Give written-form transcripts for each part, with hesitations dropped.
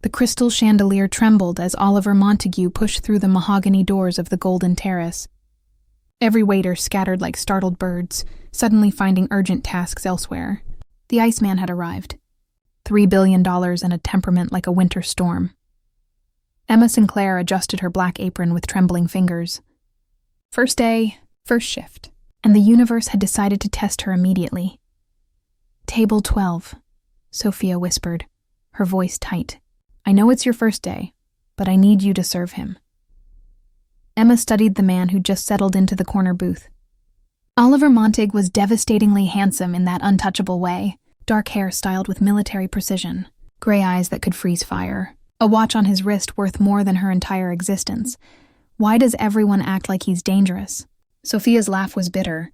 The crystal chandelier trembled as Oliver Montigue pushed through the mahogany doors of the golden terrace. Every waiter scattered like startled birds, suddenly finding urgent tasks elsewhere. The Iceman had arrived. $3 billion and a temperament like a winter storm. Emma Sinclair adjusted her black apron with trembling fingers. First day, first shift, and the universe had decided to test her immediately. Table 12, Sophia whispered, her voice tight. I know it's your first day, but I need you to serve him. Emma studied the man who just settled into the corner booth. Oliver Montigue was devastatingly handsome in that untouchable way, dark hair styled with military precision, gray eyes that could freeze fire, a watch on his wrist worth more than her entire existence. Why does everyone act like he's dangerous? Sophia's laugh was bitter.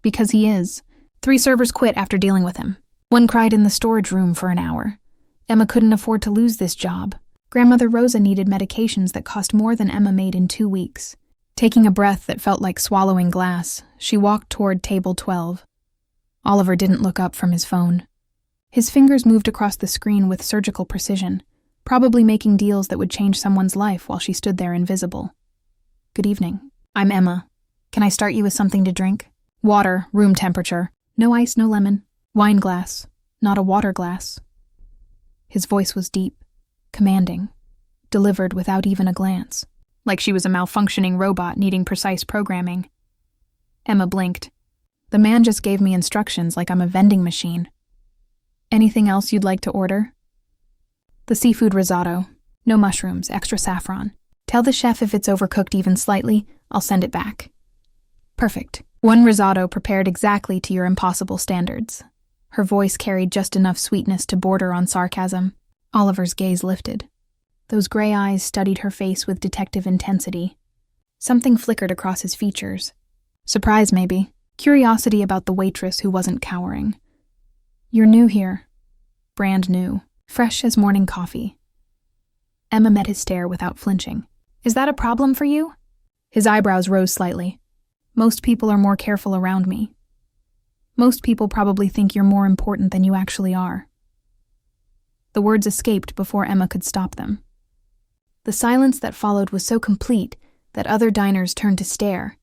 Because he is. 3 servers quit after dealing with him. 1 cried in the storage room for an hour. Emma couldn't afford to lose this job. Grandmother Rosa needed medications that cost more than Emma made in 2 weeks. Taking a breath that felt like swallowing glass, she walked toward table 12. Oliver didn't look up from his phone. His fingers moved across the screen with surgical precision, probably making deals that would change someone's life while she stood there invisible. Good evening. I'm Emma. Can I start you with something to drink? Water, room temperature. No ice, no lemon. Wine glass, not a water glass. His voice was deep, commanding, delivered without even a glance, like she was a malfunctioning robot needing precise programming. Emma blinked. The man just gave me instructions like I'm a vending machine. Anything else you'd like to order? The seafood risotto. No mushrooms, extra saffron. Tell the chef if it's overcooked even slightly, I'll send it back. Perfect. 1 risotto prepared exactly to your impossible standards. Her voice carried just enough sweetness to border on sarcasm. Oliver's gaze lifted. Those gray eyes studied her face with detective intensity. Something flickered across his features. Surprise, maybe. Curiosity about the waitress who wasn't cowering. You're new here. Brand new. Fresh as morning coffee. Emma met his stare without flinching. Is that a problem for you? His eyebrows rose slightly. Most people are more careful around me. Most people probably think you're more important than you actually are. The words escaped before Emma could stop them. The silence that followed was so complete that other diners turned to stare.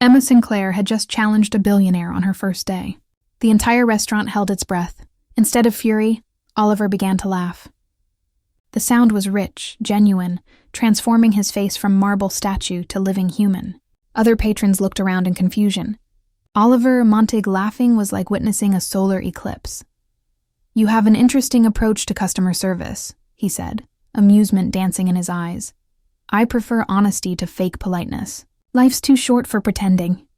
Emma Sinclair had just challenged a billionaire on her first day. The entire restaurant held its breath. Instead of fury, Oliver began to laugh. The sound was rich, genuine, transforming his face from marble statue to living human. Other patrons looked around in confusion. Oliver Montigue laughing was like witnessing a solar eclipse. You have an interesting approach to customer service, he said, amusement dancing in his eyes. I prefer honesty to fake politeness. Life's too short for pretending.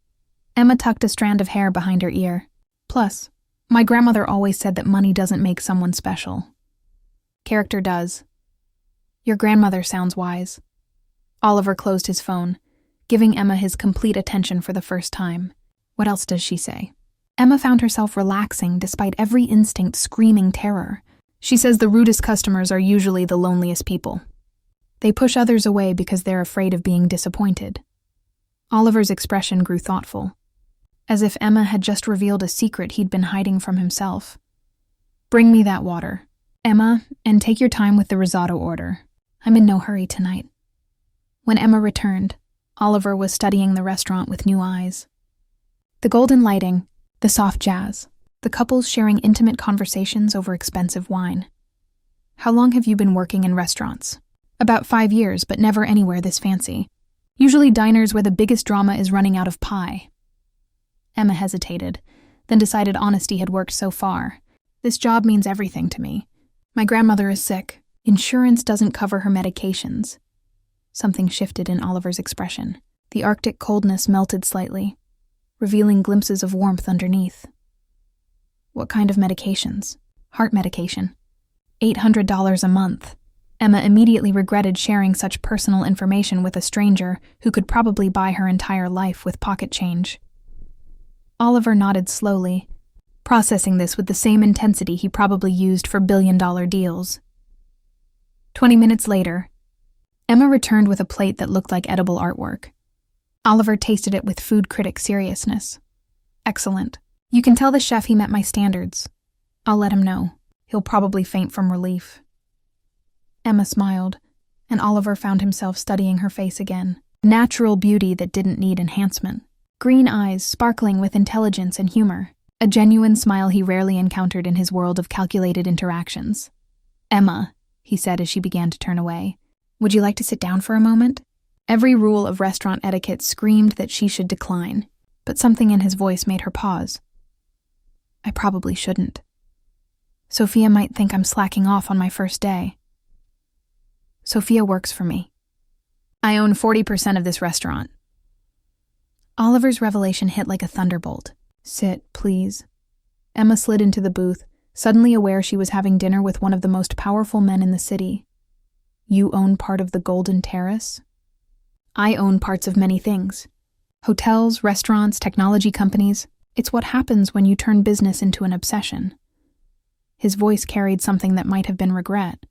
Emma tucked a strand of hair behind her ear. Plus, my grandmother always said that money doesn't make someone special. Character does. Your grandmother sounds wise. Oliver closed his phone, giving Emma his complete attention for the first time. What else does she say? Emma found herself relaxing despite every instinct screaming terror. She says the rudest customers are usually the loneliest people. They push others away because they're afraid of being disappointed. Oliver's expression grew thoughtful, as if Emma had just revealed a secret he'd been hiding from himself. Bring me that water, Emma, and take your time with the risotto order. I'm in no hurry tonight. When Emma returned, Oliver was studying the restaurant with new eyes. The golden lighting, the soft jazz, the couples sharing intimate conversations over expensive wine. How long have you been working in restaurants? About 5 years, but never anywhere this fancy. Usually diners where the biggest drama is running out of pie. Emma hesitated, then decided honesty had worked so far. This job means everything to me. My grandmother is sick. Insurance doesn't cover her medications. Something shifted in Oliver's expression. The Arctic coldness melted slightly, revealing glimpses of warmth underneath. What kind of medications? Heart medication. $800 a month. Emma immediately regretted sharing such personal information with a stranger who could probably buy her entire life with pocket change. Oliver nodded slowly, processing this with the same intensity he probably used for billion-dollar deals. 20 minutes later, Emma returned with a plate that looked like edible artwork. Oliver tasted it with food critic seriousness. Excellent. You can tell the chef he met my standards. I'll let him know. He'll probably faint from relief. Emma smiled, and Oliver found himself studying her face again. Natural beauty that didn't need enhancement. Green eyes sparkling with intelligence and humor. A genuine smile he rarely encountered in his world of calculated interactions. "Emma," he said as she began to turn away, "would you like to sit down for a moment?" Every rule of restaurant etiquette screamed that she should decline, but something in his voice made her pause. "I probably shouldn't. Sophia might think I'm slacking off on my first day. Sophia works for me. I own 40% of this restaurant." Oliver's revelation hit like a thunderbolt. "Sit, please." Emma slid into the booth, suddenly aware she was having dinner with one of the most powerful men in the city. "You own part of the Golden Terrace?" "I own parts of many things. Hotels, restaurants, technology companies. It's what happens when you turn business into an obsession." His voice carried something that might have been regret.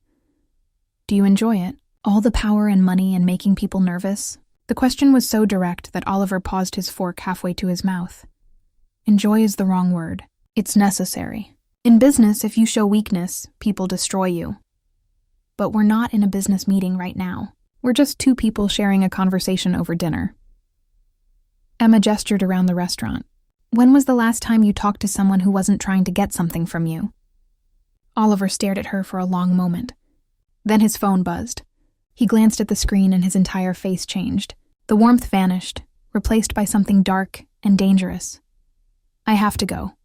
"Do you enjoy it? All the power and money and making people nervous?" The question was so direct that Oliver paused his fork halfway to his mouth. Enjoy is the wrong word. It's necessary. In business, if you show weakness, people destroy you. But we're not in a business meeting right now. We're just two people sharing a conversation over dinner. Emma gestured around the restaurant. "When was the last time you talked to someone who wasn't trying to get something from you?" Oliver stared at her for a long moment. Then his phone buzzed. He glanced at the screen and his entire face changed. The warmth vanished, replaced by something dark and dangerous. "I have to go."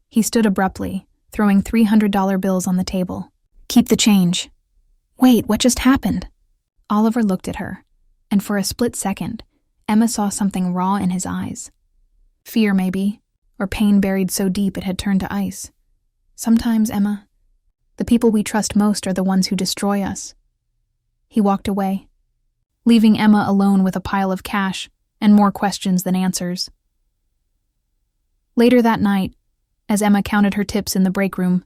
He stood abruptly, throwing $300 bills on the table. "Keep the change." "Wait, what just happened?" Oliver looked at her, and for a split second, Emma saw something raw in his eyes. Fear, maybe, or pain buried so deep it had turned to ice. Sometimes, Emma, the people we trust most are the ones who destroy us. He walked away, leaving Emma alone with a pile of cash and more questions than answers. Later that night, as Emma counted her tips in the break room,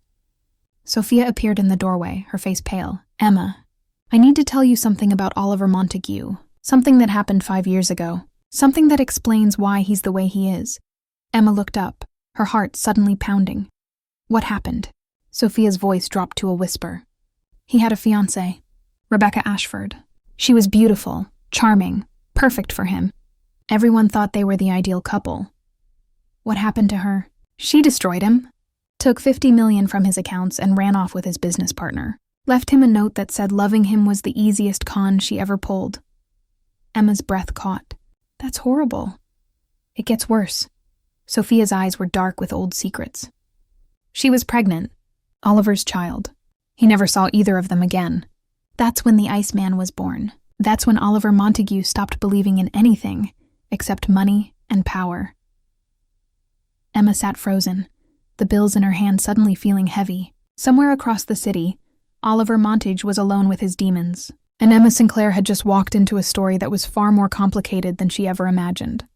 Sophia appeared in the doorway, her face pale. "Emma, I need to tell you something about Oliver Montigue, something that happened 5 years ago, something that explains why he's the way he is." Emma looked up, her heart suddenly pounding. "What happened?" Sophia's voice dropped to a whisper. "He had a fiancée, Rebecca Ashford. She was beautiful, charming, perfect for him. Everyone thought they were the ideal couple. What happened to her? She destroyed him, took $50 million from his accounts and ran off with his business partner. Left him a note that said loving him was the easiest con she ever pulled." Emma's breath caught. "That's horrible." "It gets worse." Sophia's eyes were dark with old secrets. "She was pregnant, Oliver's child. He never saw either of them again. That's when the Iceman was born. That's when Oliver Montigue stopped believing in anything except money and power." Emma sat frozen, the bills in her hand suddenly feeling heavy. Somewhere across the city, Oliver Montigue was alone with his demons, and Emma Sinclair had just walked into a story that was far more complicated than she ever imagined.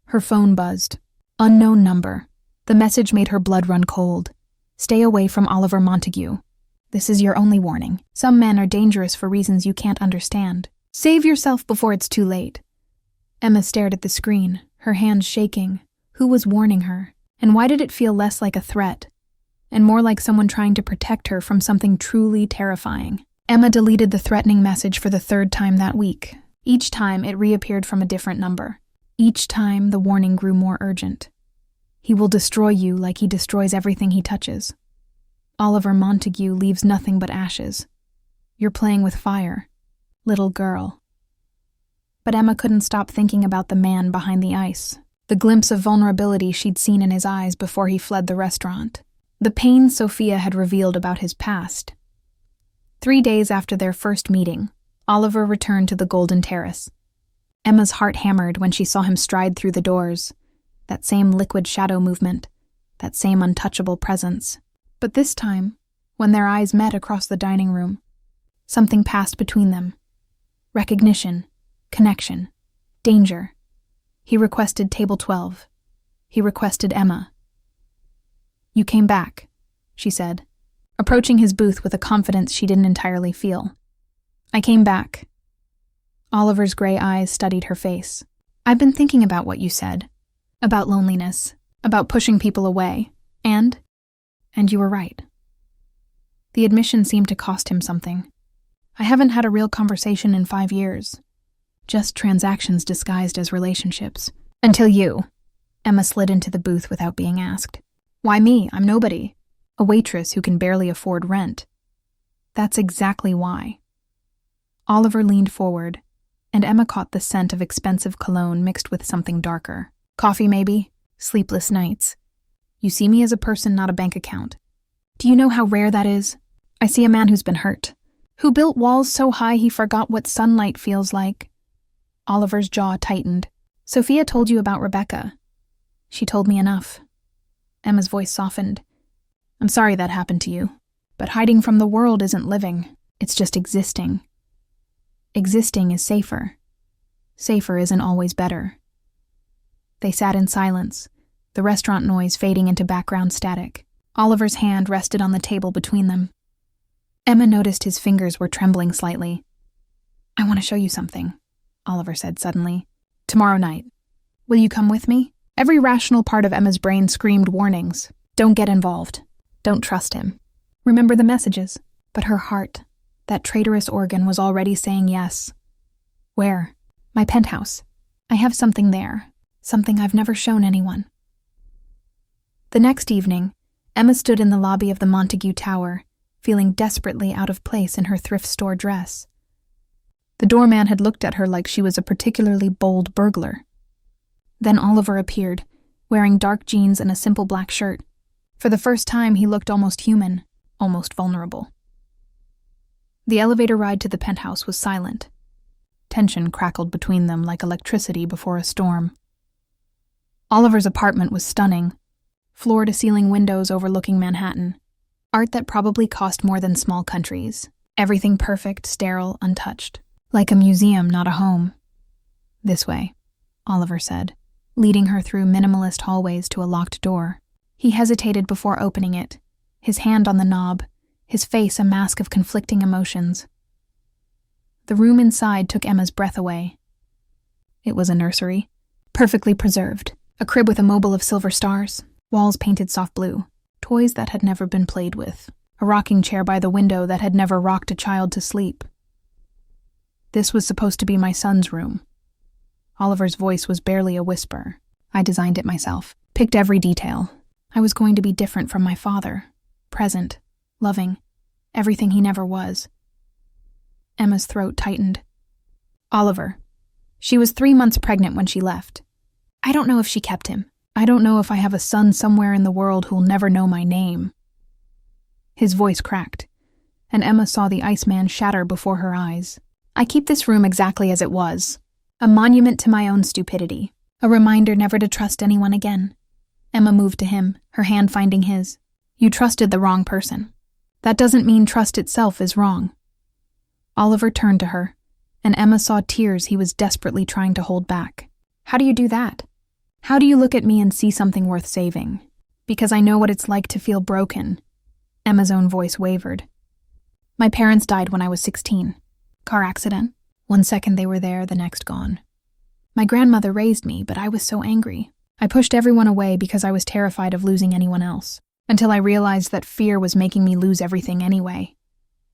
Her phone buzzed. Unknown number. The message made her blood run cold. "Stay away from Oliver Montigue. This is your only warning. Some men are dangerous for reasons you can't understand. Save yourself before it's too late." Emma stared at the screen, her hands shaking. Who was warning her? And why did it feel less like a threat, and more like someone trying to protect her from something truly terrifying? Emma deleted the threatening message for the 3rd time that week. Each time, it reappeared from a different number. Each time, the warning grew more urgent. He will destroy you like he destroys everything he touches. Oliver Montigue leaves nothing but ashes. You're playing with fire, little girl. But Emma couldn't stop thinking about the man behind the ice, the glimpse of vulnerability she'd seen in his eyes before he fled the restaurant, the pain Sophia had revealed about his past. 3 days after their first meeting, Oliver returned to the Golden Terrace. Emma's heart hammered when she saw him stride through the doors, that same liquid shadow movement, that same untouchable presence. But this time, when their eyes met across the dining room, something passed between them. Recognition, connection, danger. He requested table 12. He requested Emma. "You came back," she said, approaching his booth with a confidence she didn't entirely feel. "I came back." Oliver's gray eyes studied her face. "I've been thinking about what you said. About loneliness, about pushing people away, and you were right. The admission seemed to cost him something. I haven't had a real conversation in 5 years. Just transactions disguised as relationships. Until you. Emma slid into the booth without being asked. Why me? I'm nobody. A waitress who can barely afford rent. That's exactly why. Oliver leaned forward, and Emma caught the scent of expensive cologne mixed with something darker. Coffee, maybe? Sleepless nights. You see me as a person, not a bank account. Do you know how rare that is? I see a man who's been hurt, who built walls so high he forgot what sunlight feels like. Oliver's jaw tightened. Sophia told you about Rebecca. She told me enough. Emma's voice softened. I'm sorry that happened to you, but hiding from the world isn't living. It's just existing. Existing is safer. Safer isn't always better. They sat in silence, the restaurant noise fading into background static. Oliver's hand rested on the table between them. Emma noticed his fingers were trembling slightly. I want to show you something, Oliver said suddenly. Tomorrow night. Will you come with me? Every rational part of Emma's brain screamed warnings. Don't get involved. Don't trust him. Remember the messages. But her heart, that traitorous organ, was already saying yes. Where? My penthouse. I have something there. Something I've never shown anyone. The next evening, Emma stood in the lobby of the Montigue Tower, feeling desperately out of place in her thrift store dress. The doorman had looked at her like she was a particularly bold burglar. Then Oliver appeared, wearing dark jeans and a simple black shirt. For the first time, he looked almost human, almost vulnerable. The elevator ride to the penthouse was silent. Tension crackled between them like electricity before a storm. Oliver's apartment was stunning, floor-to-ceiling windows overlooking Manhattan. Art that probably cost more than small countries. Everything perfect, sterile, untouched. Like a museum, not a home. This way, Oliver said, leading her through minimalist hallways to a locked door. He hesitated before opening it, his hand on the knob, his face a mask of conflicting emotions. The room inside took Emma's breath away. It was a nursery, perfectly preserved, a crib with a mobile of silver stars, walls painted soft blue, toys that had never been played with, a rocking chair by the window that had never rocked a child to sleep. This was supposed to be my son's room. Oliver's voice was barely a whisper. I designed it myself, picked every detail. I was going to be different from my father, present, loving, everything he never was. Emma's throat tightened. Oliver. She was 3 months pregnant when she left. I don't know if she kept him. I don't know if I have a son somewhere in the world who'll never know my name. His voice cracked, and Emma saw the Iceman shatter before her eyes. I keep this room exactly as it was. A monument to my own stupidity. A reminder never to trust anyone again. Emma moved to him, her hand finding his. You trusted the wrong person. That doesn't mean trust itself is wrong. Oliver turned to her, and Emma saw tears he was desperately trying to hold back. How do you do that? How do you look at me and see something worth saving? Because I know what it's like to feel broken. Emma's own voice wavered. My parents died when I was 16. Car accident. 1 second they were there, the next gone. My grandmother raised me, but I was so angry. I pushed everyone away because I was terrified of losing anyone else, until I realized that fear was making me lose everything anyway.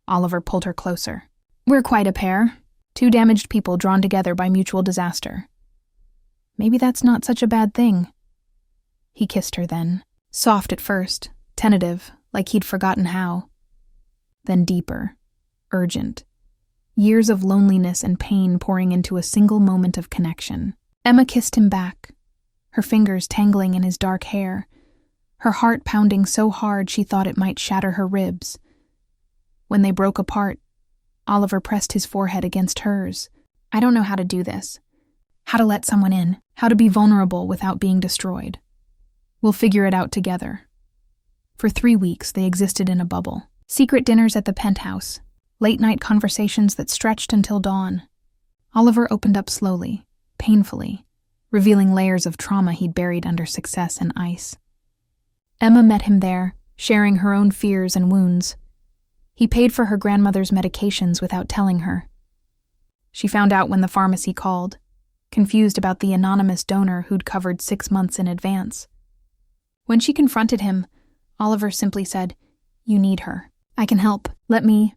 Oliver pulled her closer. We're quite a pair. 2 damaged people drawn together by mutual disaster. Maybe that's not such a bad thing. He kissed her then, soft at first, tentative, like he'd forgotten how. Then deeper, urgent. Years of loneliness and pain pouring into a single moment of connection. Emma kissed him back, her fingers tangling in his dark hair, her heart pounding so hard she thought it might shatter her ribs. When they broke apart, Oliver pressed his forehead against hers. I don't know how to do this. How to let someone in, how to be vulnerable without being destroyed. We'll figure it out together. For 3 weeks, they existed in a bubble. Secret dinners at the penthouse, late-night conversations that stretched until dawn. Oliver opened up slowly, painfully, revealing layers of trauma he'd buried under success and ice. Emma met him there, sharing her own fears and wounds. He paid for her grandmother's medications without telling her. She found out when the pharmacy called, confused about the anonymous donor who'd covered 6 months in advance. When she confronted him, Oliver simply said, "You need her." I can help. Let me.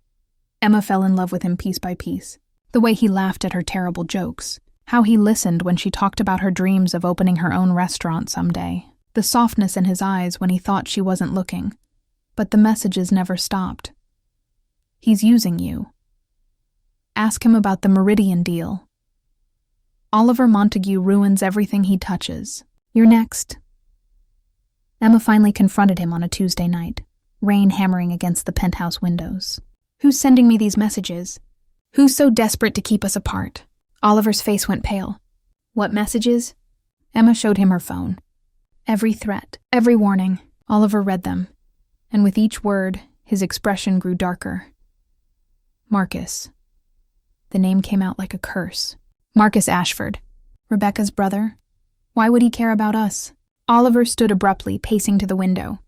Emma fell in love with him piece by piece. The way he laughed at her terrible jokes. How he listened when she talked about her dreams of opening her own restaurant someday. The softness in his eyes when he thought she wasn't looking. But the messages never stopped. He's using you. Ask him about the Meridian deal. Oliver Montigue ruins everything he touches. You're next. Emma finally confronted him on a Tuesday night, rain hammering against the penthouse windows. Who's sending me these messages? Who's so desperate to keep us apart? Oliver's face went pale. What messages? Emma showed him her phone. Every threat, every warning. Oliver read them, and with each word, his expression grew darker. Marcus. The name came out like a curse. Marcus Ashford. Rebecca's brother. Why would he care about us? Oliver stood abruptly, pacing to the window.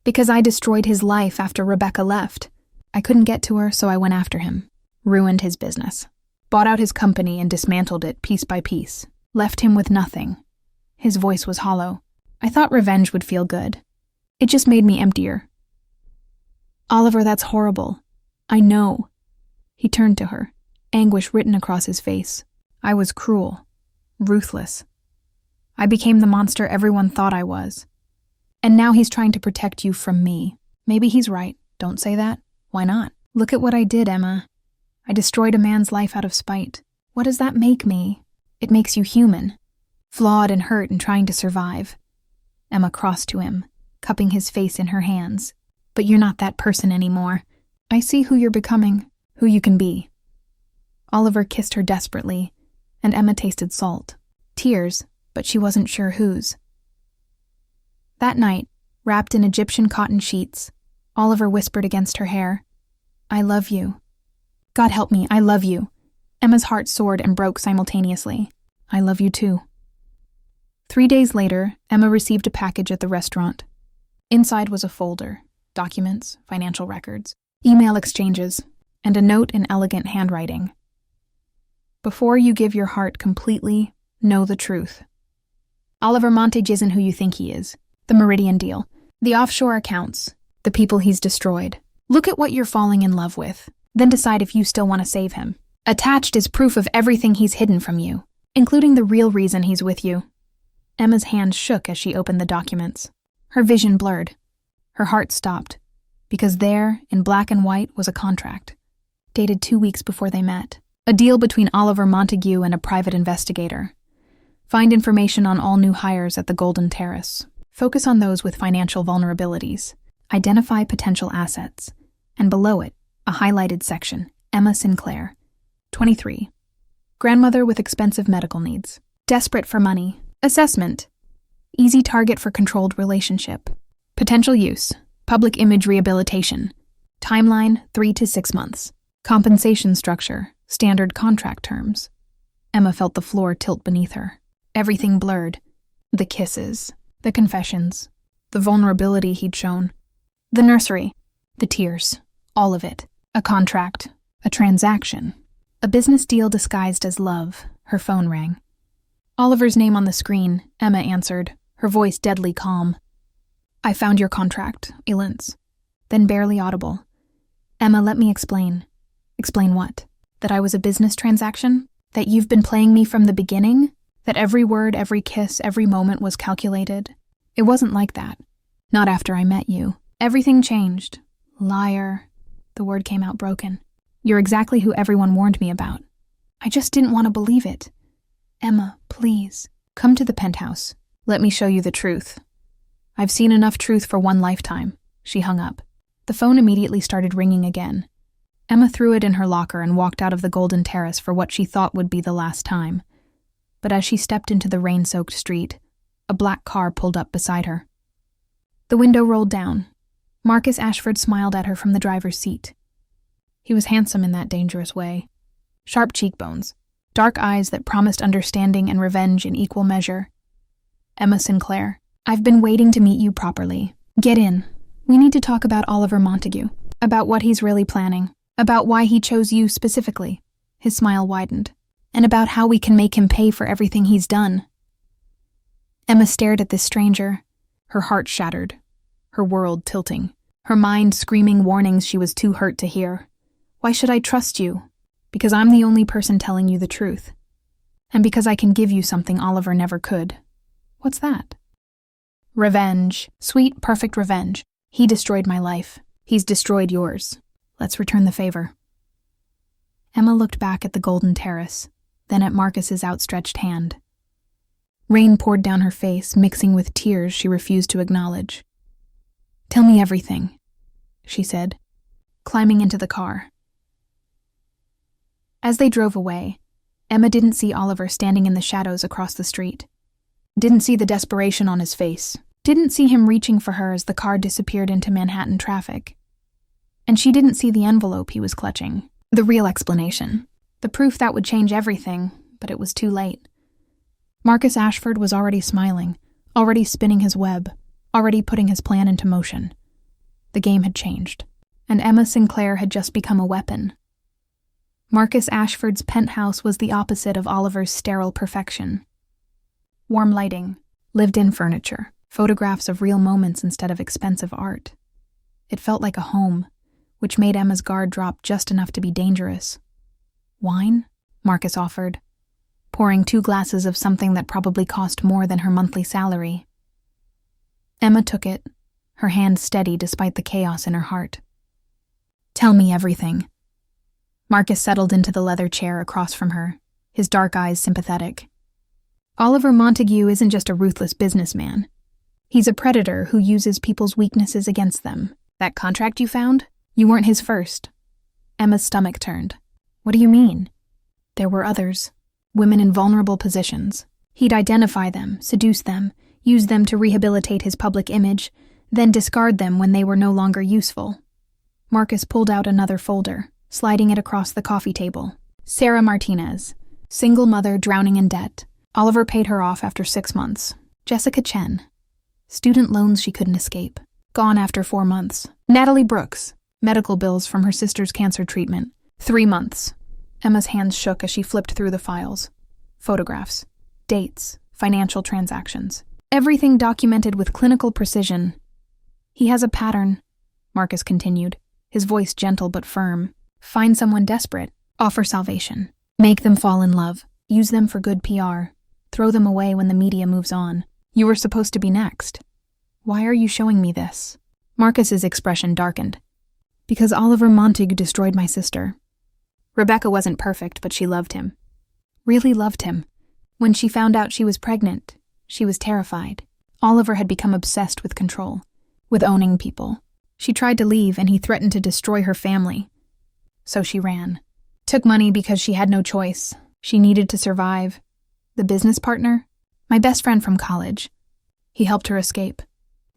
Because I destroyed his life after Rebecca left. I couldn't get to her, so I went after him. Ruined his business. Bought out his company and dismantled it piece by piece. Left him with nothing. His voice was hollow. I thought revenge would feel good. It just made me emptier. Oliver, that's horrible. I know. He turned to her, anguish written across his face. I was cruel. Ruthless. I became the monster everyone thought I was. And now he's trying to protect you from me. Maybe he's right. Don't say that. Why not? Look at what I did, Emma. I destroyed a man's life out of spite. What does that make me? It makes you human. Flawed and hurt and trying to survive. Emma crossed to him, cupping his face in her hands. But you're not that person anymore. I see who you're becoming, who you can be. Oliver kissed her desperately, and Emma tasted salt. Tears, but she wasn't sure whose. That night, wrapped in Egyptian cotton sheets, Oliver whispered against her hair, I love you. God help me, I love you. Emma's heart soared and broke simultaneously. I love you too. 3 days later, Emma received a package at the restaurant. Inside was a folder, documents, financial records, email exchanges, and a note in elegant handwriting. Before you give your heart completely, know the truth. Oliver Montigue isn't who you think he is. The Meridian deal, the offshore accounts, the people he's destroyed. Look at what you're falling in love with, then decide if you still want to save him. Attached is proof of everything he's hidden from you, including the real reason he's with you. Emma's hand shook as she opened the documents. Her vision blurred. Her heart stopped, because there, in black and white, was a contract, dated 2 weeks before they met. A deal between Oliver Montigue and a private investigator. Find information on all new hires at the Golden Terrace. Focus on those with financial vulnerabilities. Identify potential assets. And below it, a highlighted section, Emma Sinclair, 23. Grandmother with expensive medical needs. Desperate for money. Assessment. Easy target for controlled relationship. Potential use. Public image rehabilitation. Timeline, 3 to 6 months. Compensation structure. Standard contract terms. Emma felt the floor tilt beneath her. Everything blurred. The kisses. The confessions. The vulnerability he'd shown. The nursery. The tears. All of it. A contract. A transaction. A business deal disguised as love. Her phone rang. Oliver's name on the screen, Emma answered, her voice deadly calm. I found your contract, Elance. Then barely audible. Emma, let me explain. Explain what? That I was a business transaction? That you've been playing me from the beginning? That every word, every kiss, every moment was calculated? It wasn't like that. Not after I met you. Everything changed. Liar. The word came out broken. You're exactly who everyone warned me about. I just didn't want to believe it. Emma, please, come to the penthouse. Let me show you the truth. I've seen enough truth for one lifetime. She hung up. The phone immediately started ringing again. Emma threw it in her locker and walked out of the Golden Terrace for what she thought would be the last time. But as she stepped into the rain-soaked street, a black car pulled up beside her. The window rolled down. Marcus Ashford smiled at her from the driver's seat. He was handsome in that dangerous way. Sharp cheekbones, dark eyes that promised understanding and revenge in equal measure. Emma Sinclair, I've been waiting to meet you properly. Get in. We need to talk about Oliver Montigue, about what he's really planning, about why he chose you specifically. His smile widened. And about how we can make him pay for everything he's done. Emma stared at this stranger, her heart shattered, her world tilting. her mind screaming warnings she was too hurt to hear. Why should I trust you? Because I'm the only person telling you the truth. And because I can give you something Oliver never could. What's that? Revenge. Sweet, perfect revenge. He destroyed my life. He's destroyed yours. Let's return the favor. Emma looked back at the golden terrace, then at Marcus's outstretched hand. Rain poured down her face, mixing with tears she refused to acknowledge. Tell me everything, she said, climbing into the car. As they drove away, Emma didn't see Oliver standing in the shadows across the street. Didn't see the desperation on his face. Didn't see him reaching for her as the car disappeared into Manhattan traffic. And she didn't see the envelope he was clutching. The real explanation. The proof that would change everything, but it was too late. Marcus Ashford was already smiling, already spinning his web, already putting his plan into motion. The game had changed, and Emma Sinclair had just become a weapon. Marcus Ashford's penthouse was the opposite of Oliver's sterile perfection. Warm lighting, lived-in furniture, photographs of real moments instead of expensive art. It felt like a home, which made Emma's guard drop just enough to be dangerous. Wine? Marcus offered, pouring 2 glasses of something that probably cost more than her monthly salary. Emma took it, her hand steady despite the chaos in her heart. Tell me everything. Marcus settled into the leather chair across from her, his dark eyes sympathetic. Oliver Montigue isn't just a ruthless businessman. He's a predator who uses people's weaknesses against them. That contract you found? You weren't his first. Emma's stomach turned. What do you mean? There were others. Women in vulnerable positions. He'd identify them, seduce them, use them to rehabilitate his public image, then discard them when they were no longer useful. Marcus pulled out another folder, sliding it across the coffee table. Sarah Martinez, single mother drowning in debt. Oliver paid her off after 6 months. Jessica Chen, student loans she couldn't escape. Gone after 4 months. Natalie Brooks, medical bills from her sister's cancer treatment. 3 months. Emma's hands shook as she flipped through the files. Photographs, dates, financial transactions. Everything documented with clinical precision. He has a pattern, Marcus continued, his voice gentle but firm. Find someone desperate. Offer salvation. Make them fall in love. Use them for good PR. Throw them away when the media moves on. You were supposed to be next. Why are you showing me this? Marcus's expression darkened. Because Oliver Montigue destroyed my sister. Rebecca wasn't perfect, but she loved him. Really loved him. When she found out she was pregnant, she was terrified. Oliver had become obsessed with control, with owning people. She tried to leave, and he threatened to destroy her family. So she ran. Took money because she had no choice. She needed to survive. The business partner? My best friend from college. He helped her escape.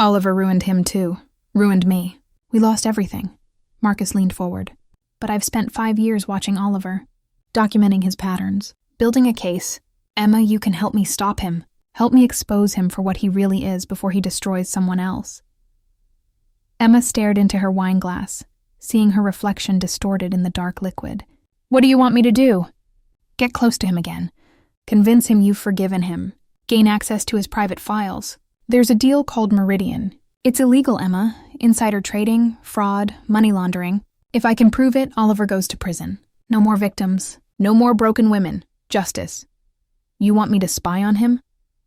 Oliver ruined him too. Ruined me. We lost everything. Marcus leaned forward. But I've spent 5 years watching Oliver, documenting his patterns, building a case. Emma, you can help me stop him. Help me expose him for what he really is before he destroys someone else. Emma stared into her wine glass, seeing her reflection distorted in the dark liquid. What do you want me to do? Get close to him again. Convince him you've forgiven him. Gain access to his private files. There's a deal called Meridian. It's illegal, Emma. Insider trading, fraud, money laundering. If I can prove it, Oliver goes to prison. No more victims. No more broken women. Justice. You want me to spy on him?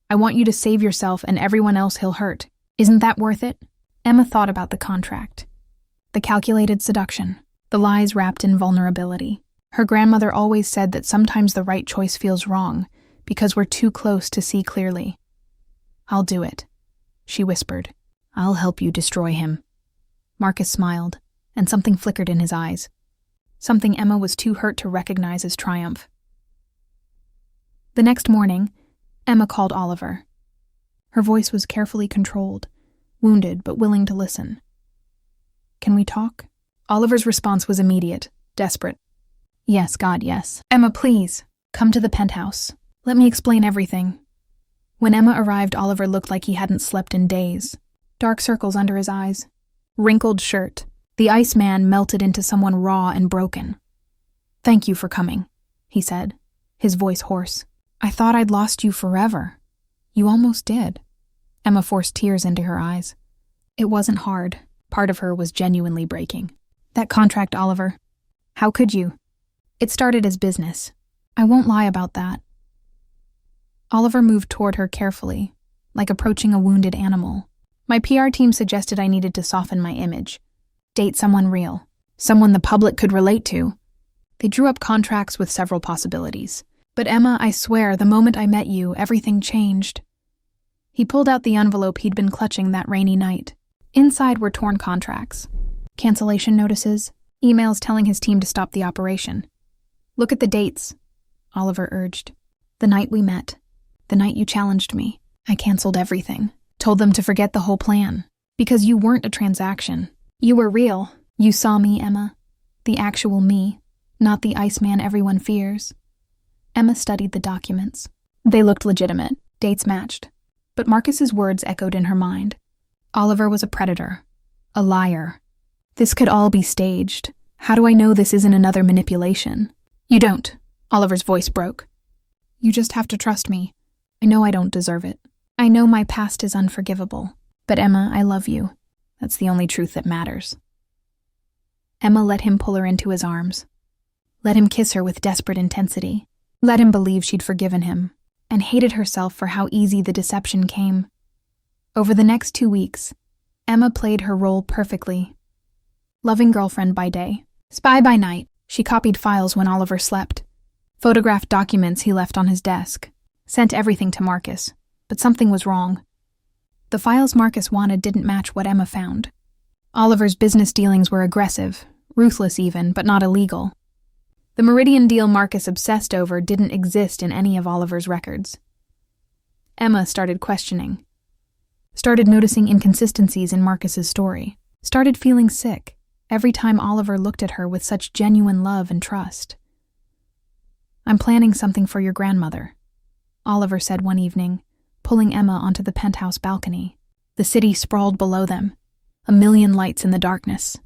I want you to save yourself and everyone else he'll hurt. Isn't that worth it? Emma thought about the contract. The calculated seduction. The lies wrapped in vulnerability. Her grandmother always said that sometimes the right choice feels wrong because we're too close to see clearly. I'll do it, she whispered. I'll help you destroy him. Marcus smiled, and something flickered in his eyes. Something Emma was too hurt to recognize as triumph. The next morning, Emma called Oliver. Her voice was carefully controlled, wounded but willing to listen. Can we talk? Oliver's response was immediate, desperate. Yes, God, yes. Emma, please, come to the penthouse. Let me explain everything. When Emma arrived, Oliver looked like he hadn't slept in days. Dark circles under his eyes. Wrinkled shirt. The Iceman melted into someone raw and broken. Thank you for coming, he said, his voice hoarse. I thought I'd lost you forever. You almost did. Emma forced tears into her eyes. It wasn't hard. Part of her was genuinely breaking. That contract, Oliver. How could you? It started as business. I won't lie about that. Oliver moved toward her carefully, like approaching a wounded animal. My PR team suggested I needed to soften my image. Date someone real. Someone the public could relate to. They drew up contracts with several possibilities. But Emma, I swear, the moment I met you, everything changed. He pulled out the envelope he'd been clutching that rainy night. Inside were torn contracts, cancellation notices, emails telling his team to stop the operation. Look at the dates, Oliver urged. The night we met, the night you challenged me, I canceled everything, told them to forget the whole plan. Because you weren't a transaction. You were real. You saw me, Emma. The actual me, not the Iceman everyone fears. Emma studied the documents. They looked legitimate, dates matched. But Marcus's words echoed in her mind. Oliver was a predator, a liar. This could all be staged. How do I know this isn't another manipulation? You don't, Oliver's voice broke. You just have to trust me. I know I don't deserve it. I know my past is unforgivable. But Emma, I love you. That's the only truth that matters. Emma let him pull her into his arms. Let him kiss her with desperate intensity. Let him believe she'd forgiven him, and hated herself for how easy the deception came. Over the next 2 weeks, Emma played her role perfectly. Loving girlfriend by day, spy by night, she copied files when Oliver slept, photographed documents he left on his desk, sent everything to Marcus, but something was wrong. The files Marcus wanted didn't match what Emma found. Oliver's business dealings were aggressive, ruthless even, but not illegal. The Meridian deal Marcus obsessed over didn't exist in any of Oliver's records. Emma started questioning. Started noticing inconsistencies in Marcus's story. Started feeling sick every time Oliver looked at her with such genuine love and trust. I'm planning something for your grandmother, Oliver said one evening, pulling Emma onto the penthouse balcony. The city sprawled below them, a million lights in the darkness.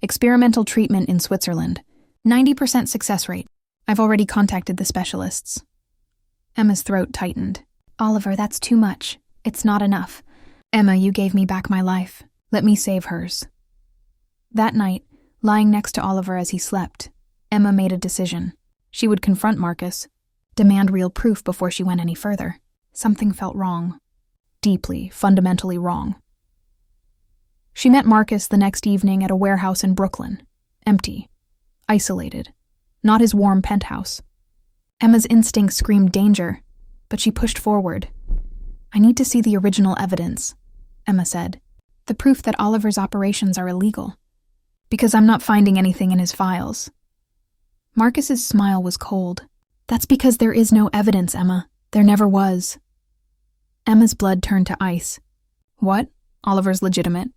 Experimental treatment in Switzerland, 90% success rate. I've already contacted the specialists. Emma's throat tightened. Oliver, that's too much. It's not enough. Emma, you gave me back my life. Let me save hers. That night, lying next to Oliver as he slept, Emma made a decision. She would confront Marcus, demand real proof before she went any further. Something felt wrong. Deeply, fundamentally wrong. She met Marcus the next evening at a warehouse in Brooklyn. Empty. Isolated. Not his warm penthouse. Emma's instincts screamed danger, but she pushed forward. I need to see the original evidence, Emma said. The proof that Oliver's operations are illegal. Because I'm not finding anything in his files. Marcus's smile was cold. That's because there is no evidence, Emma. There never was. Emma's blood turned to ice. What? Oliver's legitimate.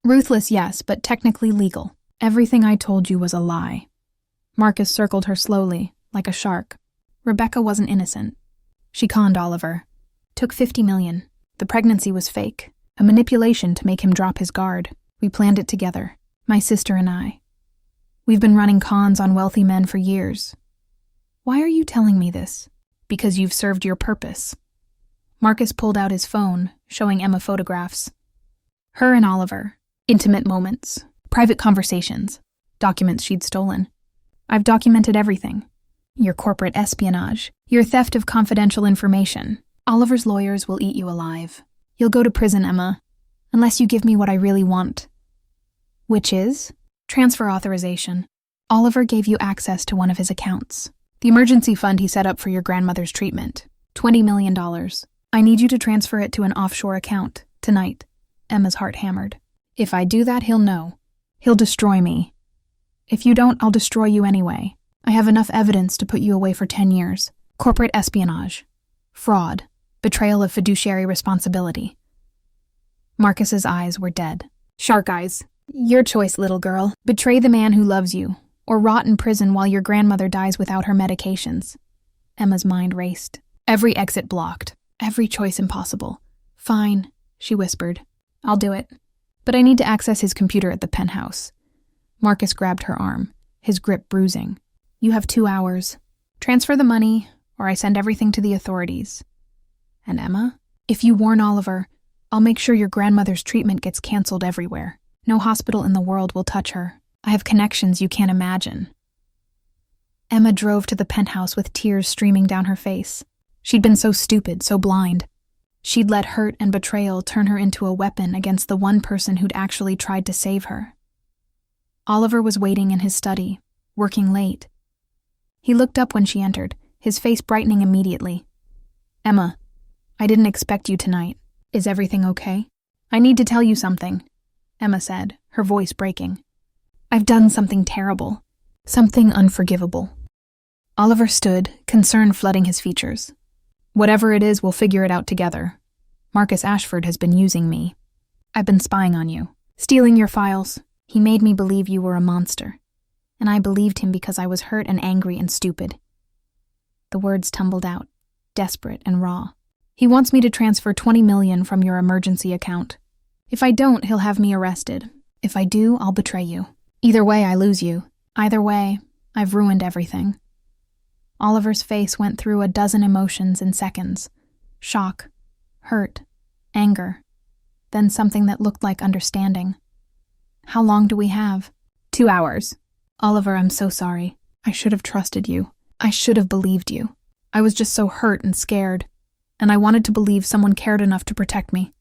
Ruthless, yes, but technically legal. Everything I told you was a lie. Marcus circled her slowly, like a shark. Rebecca wasn't innocent. She conned Oliver. Took $50 million. The pregnancy was fake. A manipulation to make him drop his guard. We planned it together. My sister and I. We've been running cons on wealthy men for years. Why are you telling me this? Because you've served your purpose. Marcus pulled out his phone, showing Emma photographs. Her and Oliver. Intimate moments. Private conversations. Documents she'd stolen. I've documented everything. Your corporate espionage. Your theft of confidential information. Oliver's lawyers will eat you alive. You'll go to prison, Emma. Unless you give me what I really want. Which is? Transfer authorization. Oliver gave you access to one of his accounts. The emergency fund he set up for your grandmother's treatment. $20 million. I need you to transfer it to an offshore account, tonight. Emma's heart hammered. If I do that, he'll know. He'll destroy me. If you don't, I'll destroy you anyway. I have enough evidence to put you away for 10 years. Corporate espionage. Fraud. Betrayal of fiduciary responsibility. Marcus's eyes were dead. Shark eyes. Your choice, little girl. Betray the man who loves you, or rot in prison while your grandmother dies without her medications. Emma's mind raced. Every exit blocked. Every choice impossible. Fine, she whispered. I'll do it. But I need to access his computer at the penthouse. Marcus grabbed her arm, his grip bruising. You have 2 hours. Transfer the money, or I send everything to the authorities. And Emma, if you warn Oliver, I'll make sure your grandmother's treatment gets canceled everywhere. No hospital in the world will touch her. I have connections you can't imagine. Emma drove to the penthouse with tears streaming down her face. She'd been so stupid, so blind. She'd let hurt and betrayal turn her into a weapon against the one person who'd actually tried to save her. Oliver was waiting in his study, working late. He looked up when she entered, his face brightening immediately. "Emma, I didn't expect you tonight. Is everything okay?" "I need to tell you something," Emma said, her voice breaking. "I've done something terrible, something unforgivable." Oliver stood, concern flooding his features. "Whatever it is, we'll figure it out together. Marcus Ashford has been using me. I've been spying on you, stealing your files. He made me believe you were a monster, and I believed him because I was hurt and angry and stupid." The words tumbled out, desperate and raw. "He wants me to transfer $20 million from your emergency account. If I don't, he'll have me arrested. If I do, I'll betray you. Either way, I lose you. Either way, I've ruined everything." Oliver's face went through a dozen emotions in seconds. Shock, hurt, anger, then something that looked like understanding. "How long do we have?" 2 hours. "Oliver, I'm so sorry. I should have trusted you. I should have believed you. I was just so hurt and scared, and I wanted to believe someone cared enough to protect me."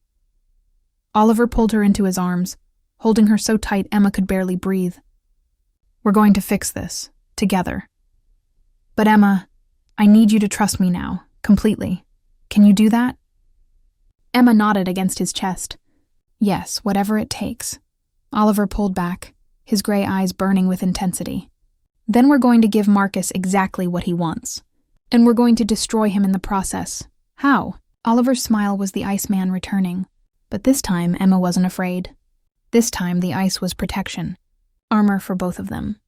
Oliver pulled her into his arms, holding her so tight Emma could barely breathe. "We're going to fix this, together. But Emma, I need you to trust me now, completely. Can you do that?" Emma nodded against his chest. "Yes, whatever it takes." Oliver pulled back, his gray eyes burning with intensity. "Then we're going to give Marcus exactly what he wants. And we're going to destroy him in the process. How?" Oliver's smile was the Iceman returning. But this time, Emma wasn't afraid. This time, the ice was protection. Armor for both of them.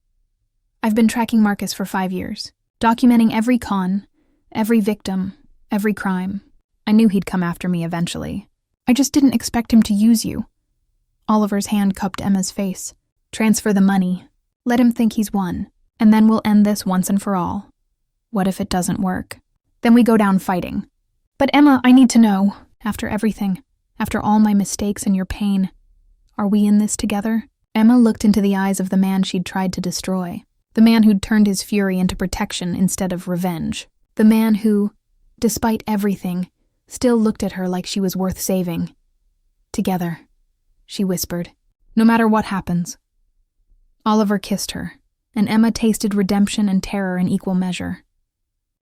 "I've been tracking Marcus for 5 years, documenting every con, every victim, every crime. I knew he'd come after me eventually. I just didn't expect him to use you." Oliver's hand cupped Emma's face. "Transfer the money. Let him think he's won, and then we'll end this once and for all. What if it doesn't work? Then we go down fighting." "But Emma, I need to know, after everything, after all my mistakes and your pain, are we in this together?" Emma looked into the eyes of the man she'd tried to destroy, the man who'd turned his fury into protection instead of revenge, the man who, despite everything, still looked at her like she was worth saving. "Together," she whispered, "no matter what happens." Oliver kissed her, and Emma tasted redemption and terror in equal measure.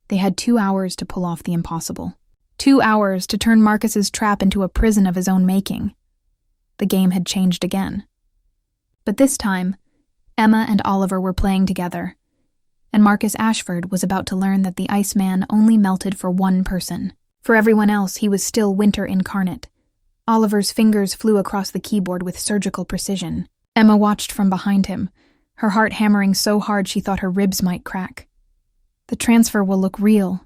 They had 2 hours to pull off the impossible. 2 hours to turn Marcus's trap into a prison of his own making. The game had changed again. But this time, Emma and Oliver were playing together, and Marcus Ashford was about to learn that the Iceman only melted for one person. For everyone else, he was still winter incarnate. Oliver's fingers flew across the keyboard with surgical precision. Emma watched from behind him, her heart hammering so hard she thought her ribs might crack. "The transfer will look real,"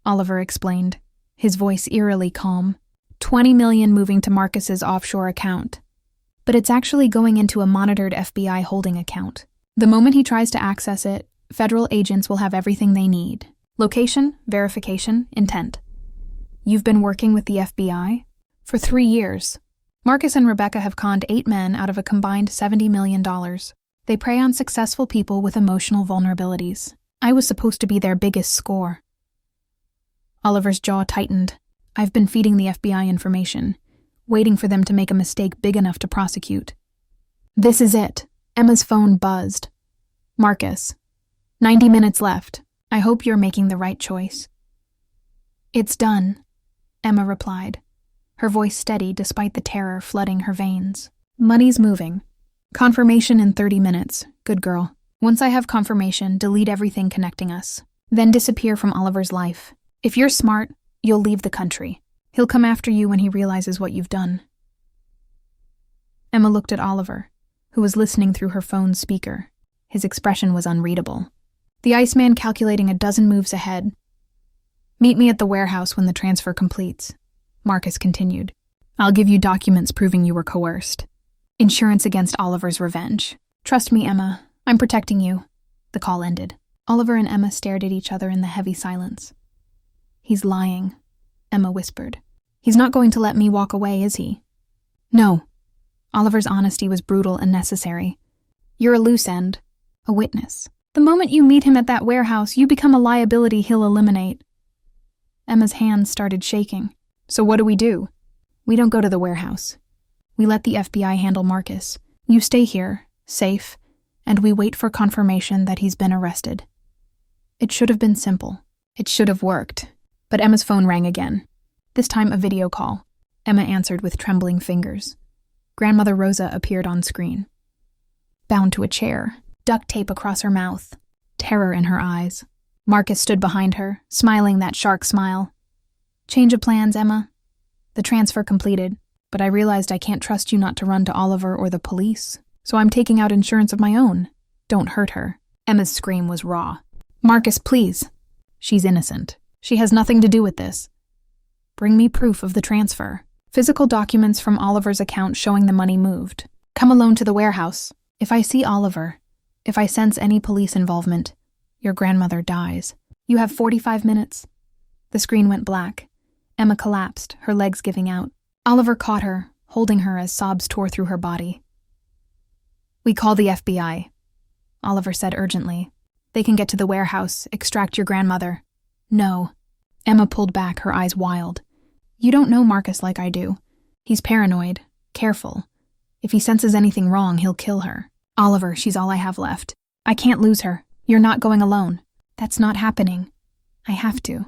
Oliver explained, his voice eerily calm. $20 million moving to Marcus's offshore account. But it's actually going into a monitored FBI holding account. The moment he tries to access it, federal agents will have everything they need. Location, verification, intent. You've been working with the FBI? For 3 years. Marcus and Rebecca have conned 8 men out of a combined $70 million. They prey on successful people with emotional vulnerabilities. I was supposed to be their biggest score. Oliver's jaw tightened. I've been feeding the FBI information, waiting for them to make a mistake big enough to prosecute. This is it. Emma's phone buzzed. "Marcus, 90 minutes left. I hope you're making the right choice." "It's done," Emma replied, her voice steady despite the terror flooding her veins. "Money's moving. Confirmation in 30 minutes. Good girl. Once I have confirmation, delete everything connecting us. Then disappear from Oliver's life. If you're smart, you'll leave the country. He'll come after you when he realizes what you've done." Emma looked at Oliver, who was listening through her phone's speaker. His expression was unreadable. The Iceman calculating a dozen moves ahead. "Meet me at the warehouse when the transfer completes," Marcus continued. "I'll give you documents proving you were coerced. Insurance against Oliver's revenge. Trust me, Emma. I'm protecting you." The call ended. Oliver and Emma stared at each other in the heavy silence. "He's lying," Emma whispered. "He's not going to let me walk away, is he?" "No," Oliver's honesty was brutal and necessary. You're a loose end, a witness. The moment you meet him at that warehouse, you become a liability he'll eliminate. Emma's hands started shaking. So what do? We don't go to the warehouse. We let the FBI handle Marcus. You stay here, safe, and we wait for confirmation that he's been arrested. It should have been simple. It should have worked. But Emma's phone rang again. This time a video call. Emma answered with trembling fingers. Grandmother Rosa appeared on screen. Bound to a chair, duct tape across her mouth, terror in her eyes. Marcus stood behind her, smiling that shark smile. Change of plans, Emma. The transfer completed, but I realized I can't trust you not to run to Oliver or the police, so I'm taking out insurance of my own. Don't hurt her. Emma's scream was raw. Marcus, please. She's innocent. She has nothing to do with this. Bring me proof of the transfer. Physical documents from Oliver's account showing the money moved. Come alone to the warehouse. If I see Oliver, if I sense any police involvement, your grandmother dies. You have 45 minutes. The screen went black. Emma collapsed, her legs giving out. Oliver caught her, holding her as sobs tore through her body. We call the FBI, Oliver said urgently. They can get to the warehouse, extract your grandmother. No. Emma pulled back, her eyes wild. You don't know Marcus like I do. He's paranoid, careful. If he senses anything wrong, he'll kill her. Oliver, she's all I have left. I can't lose her. You're not going alone. That's not happening. I have to.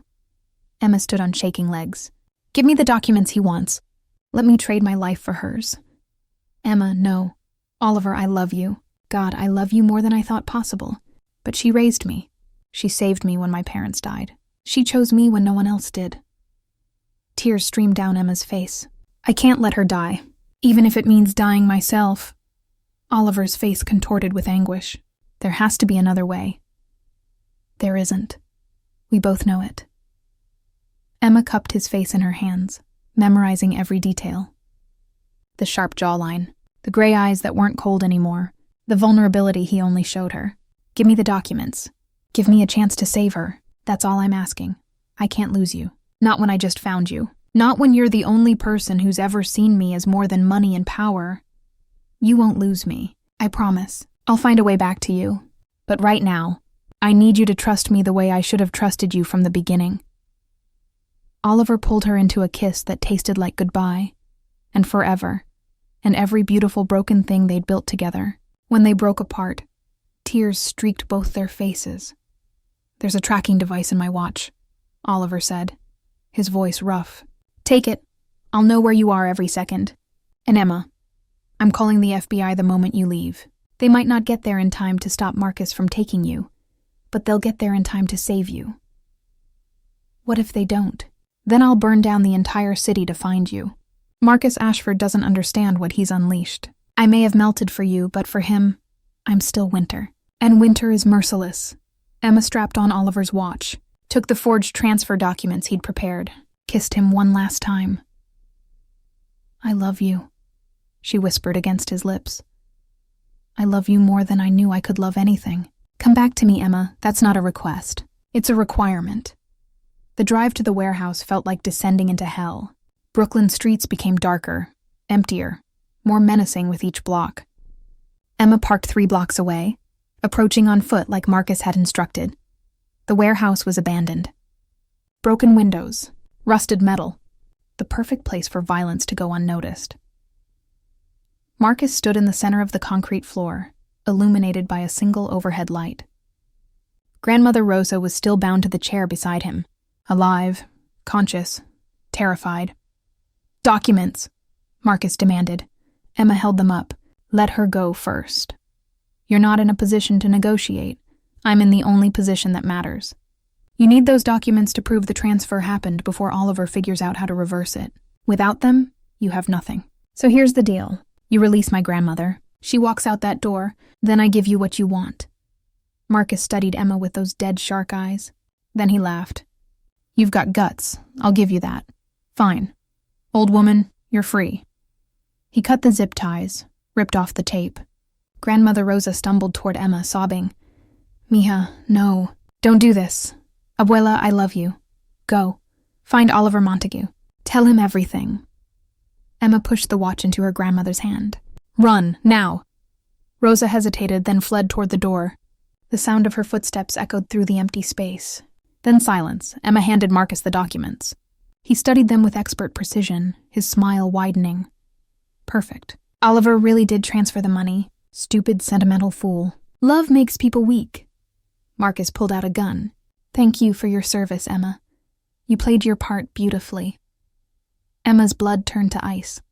Emma stood on shaking legs. Give me the documents he wants. Let me trade my life for hers. Emma, no. Oliver, I love you. God, I love you more than I thought possible. But she raised me. She saved me when my parents died. She chose me when no one else did. Tears streamed down Emma's face. I can't let her die, even if it means dying myself. Oliver's face contorted with anguish. There has to be another way. There isn't. We both know it. Emma cupped his face in her hands, memorizing every detail. The sharp jawline, the gray eyes that weren't cold anymore, the vulnerability he only showed her. Give me the documents. Give me a chance to save her. That's all I'm asking. I can't lose you. Not when I just found you. Not when you're the only person who's ever seen me as more than money and power. You won't lose me. I promise. I'll find a way back to you. But right now, I need you to trust me the way I should have trusted you from the beginning. Oliver pulled her into a kiss that tasted like goodbye, and forever, and every beautiful broken thing they'd built together. When they broke apart, tears streaked both their faces. There's a tracking device in my watch, Oliver said, his voice rough. Take it. I'll know where you are every second. And Emma, I'm calling the FBI the moment you leave. They might not get there in time to stop Marcus from taking you, but they'll get there in time to save you. What if they don't? Then I'll burn down the entire city to find you. Marcus Ashford doesn't understand what he's unleashed. I may have melted for you, but for him, I'm still Winter. And Winter is merciless. Emma strapped on Oliver's watch, took the forged transfer documents he'd prepared, kissed him one last time. I love you, she whispered against his lips. I love you more than I knew I could love anything. Come back to me, Emma. That's not a request. It's a requirement. The drive to the warehouse felt like descending into hell. Brooklyn streets became darker, emptier, more menacing with each block. Emma parked 3 blocks away, approaching on foot like Marcus had instructed. The warehouse was abandoned. Broken windows, rusted metal, the perfect place for violence to go unnoticed. Marcus stood in the center of the concrete floor, illuminated by a single overhead light. Grandmother Rosa was still bound to the chair beside him, alive, conscious, terrified. Documents, Marcus demanded. Emma held them up. Let her go first. You're not in a position to negotiate. I'm in the only position that matters. You need those documents to prove the transfer happened before Oliver figures out how to reverse it. Without them, you have nothing. So here's the deal. You release my grandmother. She walks out that door. Then I give you what you want. Marcus studied Emma with those dead shark eyes. Then he laughed. You've got guts. I'll give you that. Fine. Old woman, you're free. He cut the zip ties, ripped off the tape. Grandmother Rosa stumbled toward Emma, sobbing. Mija, no. Don't do this. Abuela, I love you. Go. Find Oliver Montigue. Tell him everything. Emma pushed the watch into her grandmother's hand. Run, now. Rosa hesitated, then fled toward the door. The sound of her footsteps echoed through the empty space. Then silence. Emma handed Marcus the documents. He studied them with expert precision, his smile widening. Perfect. Oliver really did transfer the money. Stupid, sentimental fool. Love makes people weak. Marcus pulled out a gun. Thank you for your service, Emma. You played your part beautifully. Emma's blood turned to ice.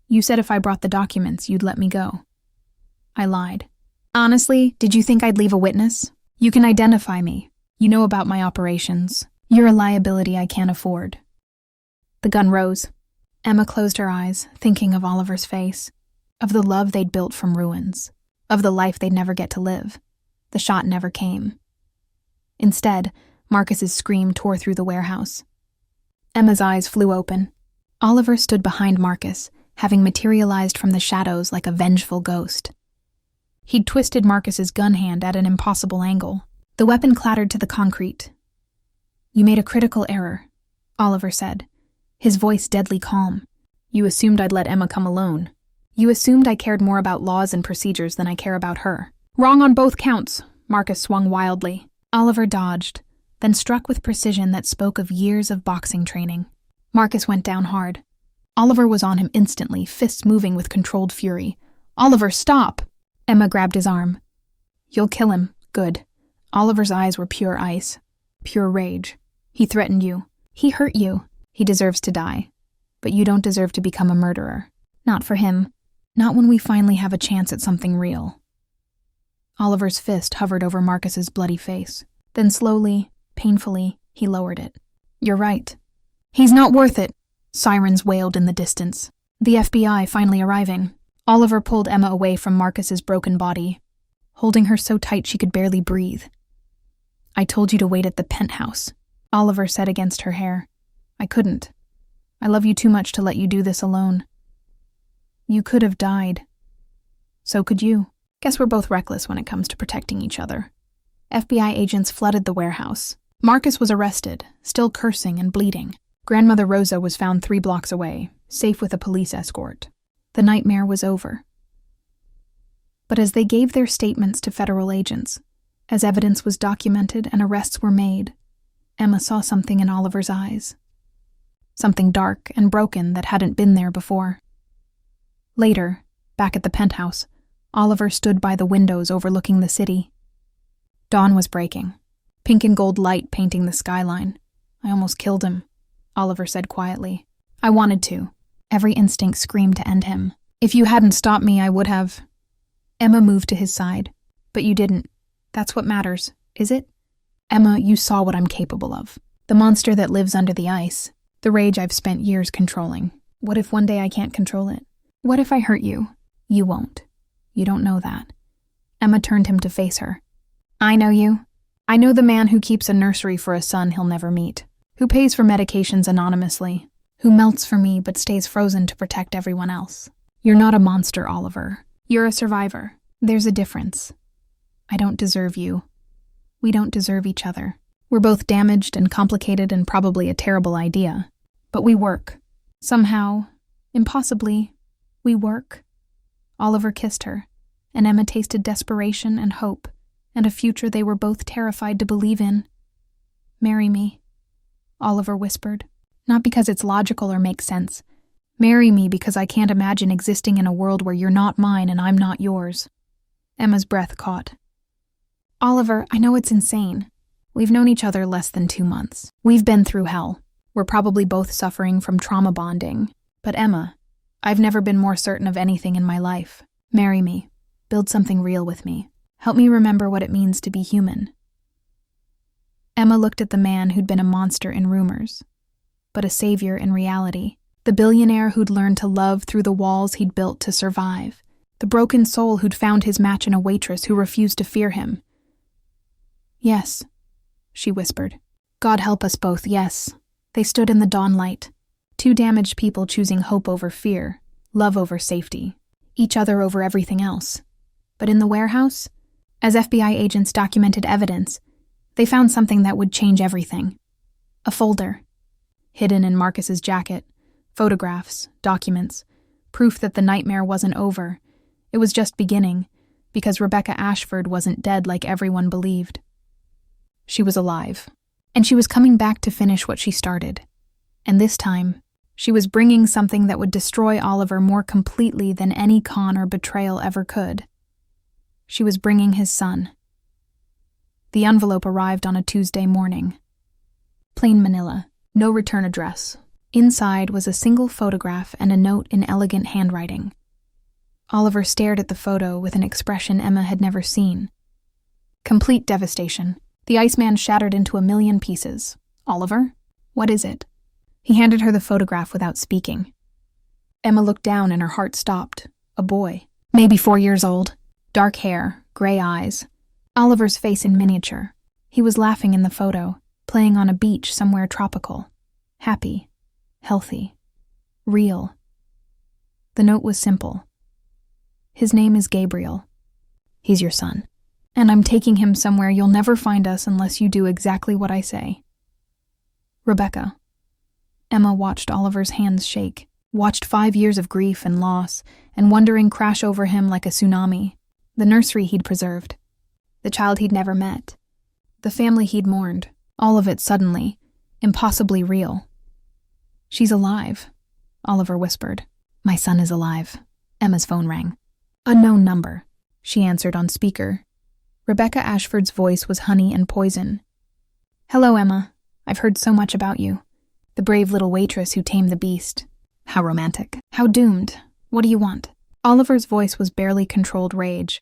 You said if I brought the documents, you'd let me go. I lied. Honestly, did you think I'd leave a witness? You can identify me. You know about my operations. You're a liability I can't afford. The gun rose. Emma closed her eyes, thinking of Oliver's face, of the love they'd built from ruins, of the life they'd never get to live. The shot never came. Instead, Marcus's scream tore through the warehouse. Emma's eyes flew open. Oliver stood behind Marcus, having materialized from the shadows like a vengeful ghost. He'd twisted Marcus's gun hand at an impossible angle. The weapon clattered to the concrete. You made a critical error, Oliver said, his voice deadly calm. You assumed I'd let Emma come alone. You assumed I cared more about laws and procedures than I care about her. Wrong on both counts, Marcus swung wildly. Oliver dodged, then struck with precision that spoke of years of boxing training. Marcus went down hard. Oliver was on him instantly, fists moving with controlled fury. Oliver, stop! Emma grabbed his arm. You'll kill him. Good. Oliver's eyes were pure ice, pure rage. He threatened you. He hurt you. He deserves to die. But you don't deserve to become a murderer. Not for him. Not when we finally have a chance at something real. Oliver's fist hovered over Marcus's bloody face. Then slowly, painfully, he lowered it. You're right. He's not worth it. Sirens wailed in the distance. The FBI finally arriving. Oliver pulled Emma away from Marcus's broken body, holding her so tight she could barely breathe. I told you to wait at the penthouse, Oliver said against her hair. I couldn't. I love you too much to let you do this alone. You could have died. So could you. Guess we're both reckless when it comes to protecting each other. FBI agents flooded the warehouse. Marcus was arrested, still cursing and bleeding. Grandmother Rosa was found 3 blocks away, safe with a police escort. The nightmare was over. But as they gave their statements to federal agents, as evidence was documented and arrests were made, Emma saw something in Oliver's eyes. Something dark and broken that hadn't been there before. Later, back at the penthouse, Oliver stood by the windows overlooking the city. Dawn was breaking, pink and gold light painting the skyline. I almost killed him, Oliver said quietly. I wanted to. Every instinct screamed to end him. If you hadn't stopped me, I would have. Emma moved to his side. But you didn't. That's what matters, is it? Emma, you saw what I'm capable of. The monster that lives under the ice. The rage I've spent years controlling. What if one day I can't control it? What if I hurt you? You won't. You don't know that. Emma turned him to face her. I know you. I know the man who keeps a nursery for a son he'll never meet. Who pays for medications anonymously. Who melts for me but stays frozen to protect everyone else. You're not a monster, Oliver. You're a survivor. There's a difference. I don't deserve you. We don't deserve each other. We're both damaged and complicated and probably a terrible idea. But we work. Somehow, impossibly, we work. Oliver kissed her, and Emma tasted desperation and hope, and a future they were both terrified to believe in. Marry me, Oliver whispered. Not because it's logical or makes sense. Marry me because I can't imagine existing in a world where you're not mine and I'm not yours. Emma's breath caught. Oliver, I know it's insane. We've known each other less than 2 months. We've been through hell. We're probably both suffering from trauma bonding. But Emma, I've never been more certain of anything in my life. Marry me. Build something real with me. Help me remember what it means to be human. Emma looked at the man who'd been a monster in rumors, but a savior in reality. The billionaire who'd learned to love through the walls he'd built to survive. The broken soul who'd found his match in a waitress who refused to fear him. Yes, she whispered. God help us both, yes. They stood in the dawn light. 2 damaged people choosing hope over fear, love over safety, each other over everything else. But in the warehouse, as FBI agents documented evidence, they found something that would change everything. A folder. Hidden in Marcus's jacket. Photographs, documents, proof that the nightmare wasn't over, It was just beginning, because Rebecca Ashford wasn't dead like everyone believed. She was alive, and she was coming back to finish what she started. And this time, she was bringing something that would destroy Oliver more completely than any con or betrayal ever could. She was bringing his son. The envelope arrived on a Tuesday morning. Plain manila, no return address. Inside was a single photograph and a note in elegant handwriting. Oliver stared at the photo with an expression Emma had never seen. Complete devastation. The Iceman shattered into a million pieces. Oliver? What is it? He handed her the photograph without speaking. Emma looked down and her heart stopped. A boy, maybe 4 years old. Dark hair, gray eyes. Oliver's face in miniature. He was laughing in the photo, playing on a beach somewhere tropical. Happy, healthy, real. The note was simple. His name is Gabriel. He's your son. And I'm taking him somewhere you'll never find us unless you do exactly what I say. Rebecca. Emma watched Oliver's hands shake, watched 5 years of grief and loss, and wondering crash over him like a tsunami. The nursery he'd preserved. The child he'd never met. The family he'd mourned. All of it suddenly, impossibly real. She's alive, Oliver whispered. My son is alive. Emma's phone rang. Unknown number, she answered on speaker. Rebecca Ashford's voice was honey and poison. Hello, Emma. I've heard so much about you. The brave little waitress who tamed the beast. How romantic. How doomed. What do you want? Oliver's voice was barely controlled rage.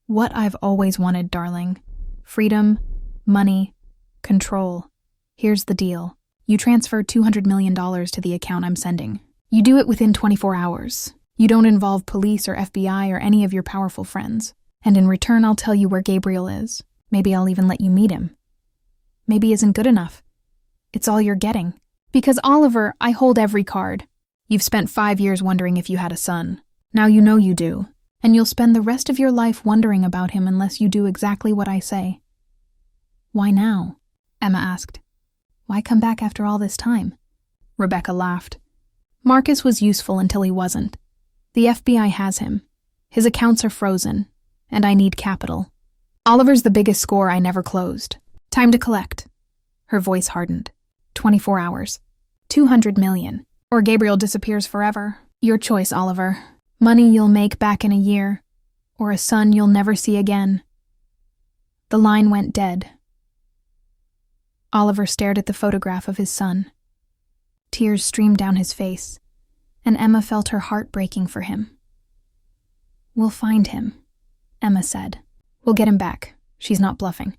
What I've always wanted, darling. Freedom, money, control. Here's the deal. You transfer $200 million to the account I'm sending. You do it within 24 hours. You don't involve police or FBI or any of your powerful friends. And in return, I'll tell you where Gabriel is. Maybe I'll even let you meet him. Maybe isn't good enough. It's all you're getting. Because, Oliver, I hold every card. You've spent 5 years wondering if you had a son. Now you know you do. And you'll spend the rest of your life wondering about him unless you do exactly what I say. Why now? Emma asked. Why come back after all this time? Rebecca laughed. Marcus was useful until he wasn't. The FBI has him. His accounts are frozen. And I need capital. Oliver's the biggest score I never closed. Time to collect. Her voice hardened. 24 hours. 200 million. Or Gabriel disappears forever. Your choice, Oliver. Money you'll make back in a year. Or a son you'll never see again. The line went dead. Oliver stared at the photograph of his son. Tears streamed down his face, and Emma felt her heart breaking for him. We'll find him, Emma said. We'll get him back. She's not bluffing.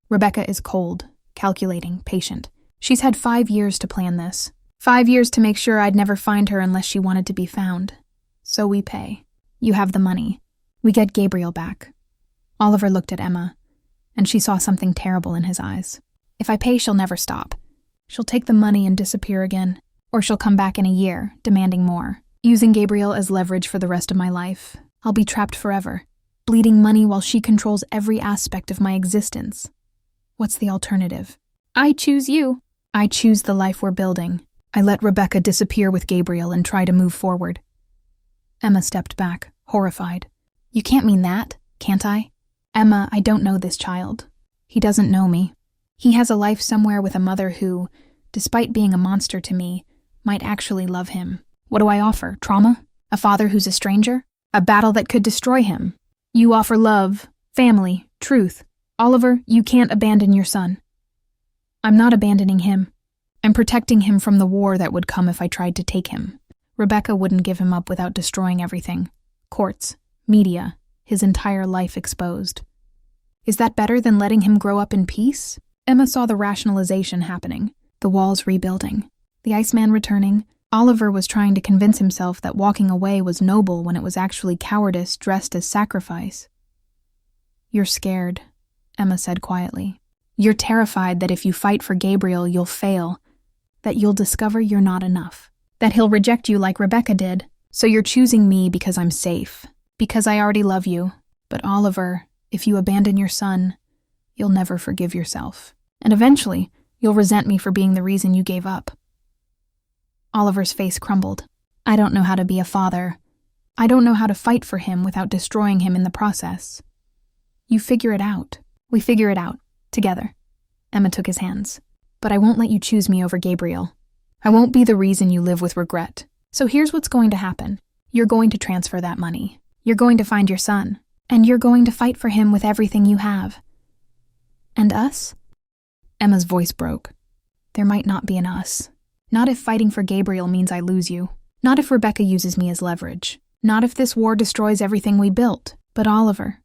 Rebecca is cold, calculating, patient. She's had 5 years to plan this. 5 years to make sure I'd never find her unless she wanted to be found. So we pay. You have the money. We get Gabriel back. Oliver looked at Emma, and she saw something terrible in his eyes. If I pay, she'll never stop. She'll take the money and disappear again. Or she'll come back in a year, demanding more. Using Gabriel as leverage for the rest of my life. I'll be trapped forever. Bleeding money while she controls every aspect of my existence. What's the alternative? I choose you. I choose the life we're building. I let Rebecca disappear with Gabriel and try to move forward. Emma stepped back, horrified. You can't mean that, can't I? Emma, I don't know this child. He doesn't know me. He has a life somewhere with a mother who, despite being a monster to me, might actually love him. What do I offer? Trauma? A father who's a stranger? A battle that could destroy him? You offer love, family, truth. Oliver, you can't abandon your son. I'm not abandoning him. I'm protecting him from the war that would come if I tried to take him. Rebecca wouldn't give him up without destroying everything. Courts, media, his entire life exposed. Is that better than letting him grow up in peace? Emma saw the rationalization happening, the walls rebuilding, the Iceman returning. Oliver was trying to convince himself that walking away was noble when it was actually cowardice dressed as sacrifice. You're scared, Emma said quietly. You're terrified that if you fight for Gabriel, you'll fail, that you'll discover you're not enough, that he'll reject you like Rebecca did. So you're choosing me because I'm safe, because I already love you. But Oliver, if you abandon your son, you'll never forgive yourself. And eventually, you'll resent me for being the reason you gave up. Oliver's face crumbled. I don't know how to be a father. I don't know how to fight for him without destroying him in the process. You figure it out. We figure it out. Together. Emma took his hands. But I won't let you choose me over Gabriel. I won't be the reason you live with regret. So here's what's going to happen. You're going to transfer that money. You're going to find your son. And you're going to fight for him with everything you have. And us? Emma's voice broke. There might not be an us. Not if fighting for Gabriel means I lose you. Not if Rebecca uses me as leverage. Not if this war destroys everything we built. But Oliver,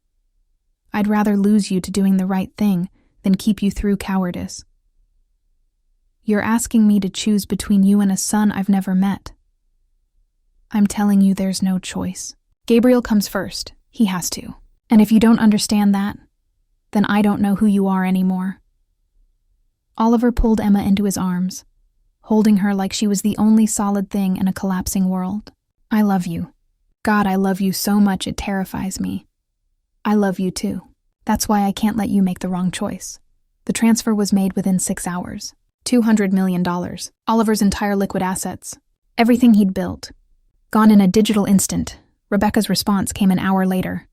I'd rather lose you to doing the right thing than keep you through cowardice. You're asking me to choose between you and a son I've never met. I'm telling you there's no choice. Gabriel comes first. He has to. And if you don't understand that, then I don't know who you are anymore. Oliver pulled Emma into his arms, holding her like she was the only solid thing in a collapsing world. I love you. God, I love you so much it terrifies me. I love you too. That's why I can't let you make the wrong choice. The transfer was made within 6 hours. $200 million. Oliver's entire liquid assets. Everything he'd built. Gone in a digital instant. Rebecca's response came an hour later.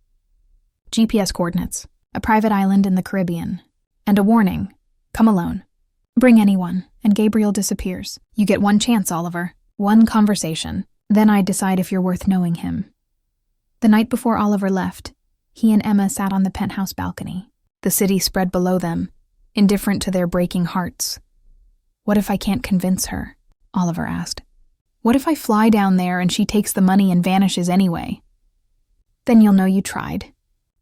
GPS coordinates. A private island in the Caribbean. And a warning. Come alone. Bring anyone, and Gabriel disappears. You get one chance, Oliver. One conversation. Then I decide if you're worth knowing him. The night before Oliver left, he and Emma sat on the penthouse balcony. The city spread below them, indifferent to their breaking hearts. What if I can't convince her? Oliver asked. What if I fly down there and she takes the money and vanishes anyway? Then you'll know you tried.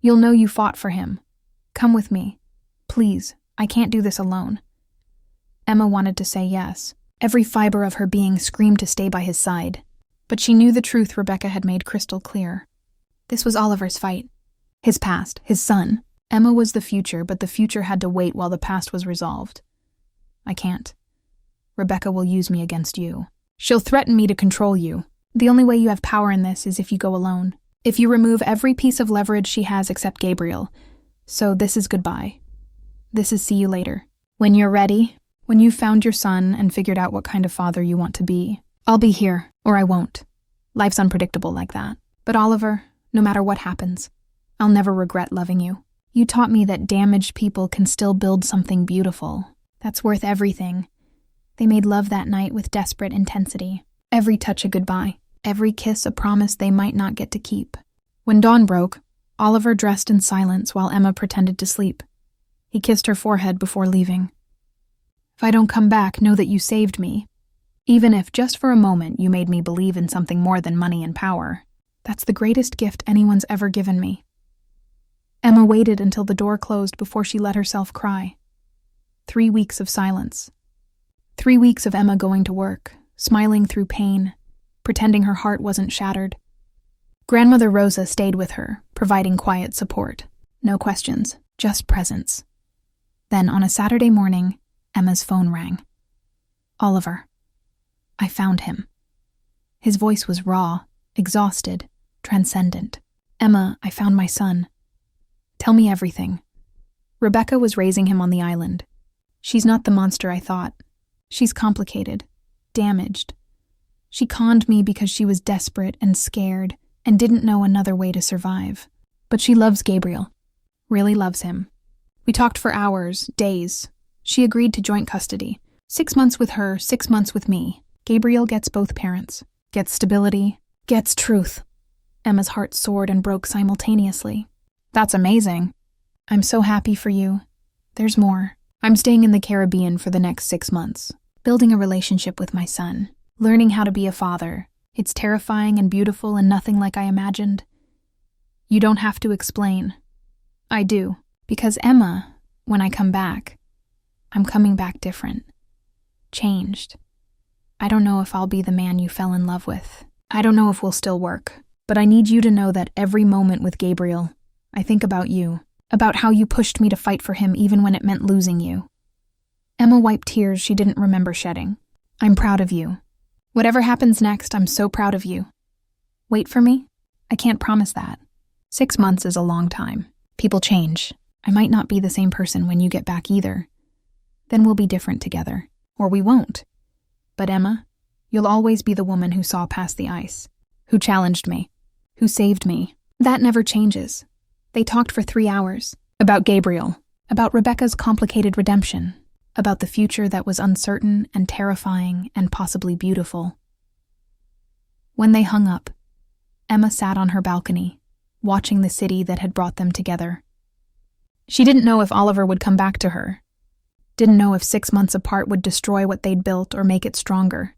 You'll know you fought for him. Come with me. Please, I can't do this alone. Emma wanted to say yes. Every fiber of her being screamed to stay by his side. But she knew the truth Rebecca had made crystal clear. This was Oliver's fight. His past, his son. Emma was the future, but the future had to wait while the past was resolved. I can't. Rebecca will use me against you. She'll threaten me to control you. The only way you have power in this is if you go alone. If you remove every piece of leverage she has except Gabriel. So this is goodbye. This is see you later. When you're ready, when you've found your son and figured out what kind of father you want to be, I'll be here, or I won't. Life's unpredictable like that. But Oliver, no matter what happens, I'll never regret loving you. You taught me that damaged people can still build something beautiful. That's worth everything. They made love that night with desperate intensity. Every touch a goodbye. Every kiss a promise they might not get to keep. When dawn broke, Oliver dressed in silence while Emma pretended to sleep. He kissed her forehead before leaving. If I don't come back, know that you saved me. Even if, just for a moment, you made me believe in something more than money and power. That's the greatest gift anyone's ever given me. Emma waited until the door closed before she let herself cry. 3 weeks of silence. 3 weeks of Emma going to work, smiling through pain, pretending her heart wasn't shattered. Grandmother Rosa stayed with her, providing quiet support. No questions, just presence. Then, on a Saturday morning, Emma's phone rang. Oliver. I found him. His voice was raw, exhausted, transcendent. Emma, I found my son. Tell me everything. Rebecca was raising him on the island. She's not the monster I thought. She's complicated, damaged. She conned me because she was desperate and scared and didn't know another way to survive. But she loves Gabriel. Really loves him. We talked for hours, days. She agreed to joint custody. 6 months with her, 6 months with me. Gabriel gets both parents. Gets stability. Gets truth. Emma's heart soared and broke simultaneously. That's amazing. I'm so happy for you. There's more. I'm staying in the Caribbean for the next 6 months. Building a relationship with my son. Learning how to be a father. It's terrifying and beautiful and nothing like I imagined. You don't have to explain. I do. Because Emma, when I come back, I'm coming back different. Changed. I don't know if I'll be the man you fell in love with. I don't know if we'll still work. But I need you to know that every moment with Gabriel, I think about you. About how you pushed me to fight for him even when it meant losing you. Emma wiped tears she didn't remember shedding. I'm proud of you. Whatever happens next, I'm so proud of you. Wait for me? I can't promise that. 6 months is a long time. People change. I might not be the same person when you get back either. Then we'll be different together. Or we won't. But Emma, you'll always be the woman who saw past the ice. Who challenged me. who saved me. That never changes. They talked for 3 hours. About Gabriel. About Rebecca's complicated redemption. About the future that was uncertain and terrifying and possibly beautiful. When they hung up, Emma sat on her balcony, watching the city that had brought them together. She didn't know if Oliver would come back to her. Didn't know if 6 months apart would destroy what they'd built or make it stronger.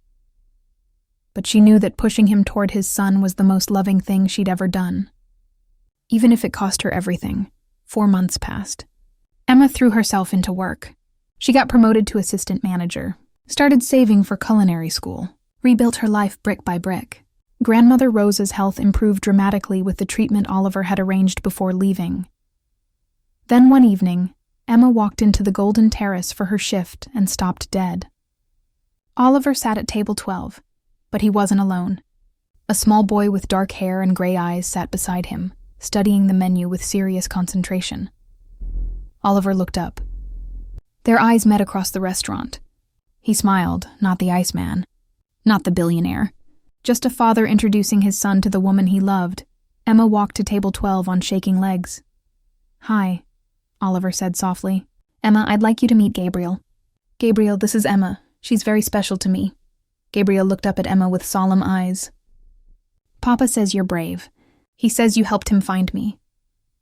But she knew that pushing him toward his son was the most loving thing she'd ever done. Even if it cost her everything. 4 months passed. Emma threw herself into work. She got promoted to assistant manager, started saving for culinary school, rebuilt her life brick by brick. Grandmother Rosa's health improved dramatically with the treatment Oliver had arranged before leaving. Then one evening, Emma walked into the Golden Terrace for her shift and stopped dead. Oliver sat at table 12, but he wasn't alone. A small boy with dark hair and gray eyes sat beside him, studying the menu with serious concentration. Oliver looked up. Their eyes met across the restaurant. He smiled, not the Iceman, not the billionaire, just a father introducing his son to the woman he loved. Emma walked to table 12 on shaking legs. "Hi," Oliver said softly. "Emma, I'd like you to meet Gabriel." "Gabriel, this is Emma. She's very special to me." Gabriel looked up at Emma with solemn eyes. "Papa says you're brave. He says you helped him find me."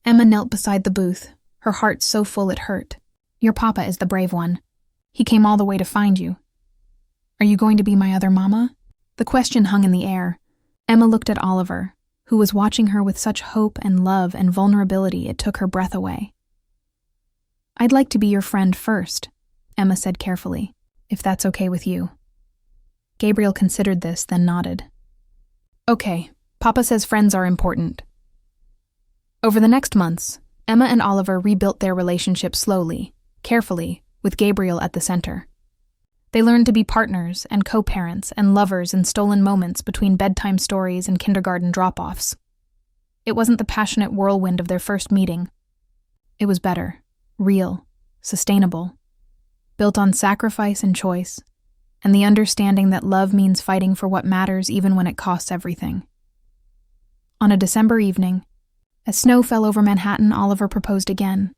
Emma knelt beside the booth, her heart so full it hurt. "Your papa is the brave one. He came all the way to find you. Are you going to be my other mama?" The question hung in the air. Emma looked at Oliver, who was watching her with such hope and love and vulnerability it took her breath away. "I'd like to be your friend first," Emma said carefully, "if that's okay with you." Gabriel considered this, then nodded. "Okay, Papa says friends are important." Over the next months, Emma and Oliver rebuilt their relationship slowly, carefully, with Gabriel at the center. They learned to be partners and co-parents and lovers in stolen moments between bedtime stories and kindergarten drop-offs. It wasn't the passionate whirlwind of their first meeting. It was better, real, sustainable, built on sacrifice and choice, and the understanding that love means fighting for what matters even when it costs everything. On a December evening, as snow fell over Manhattan, Oliver proposed again,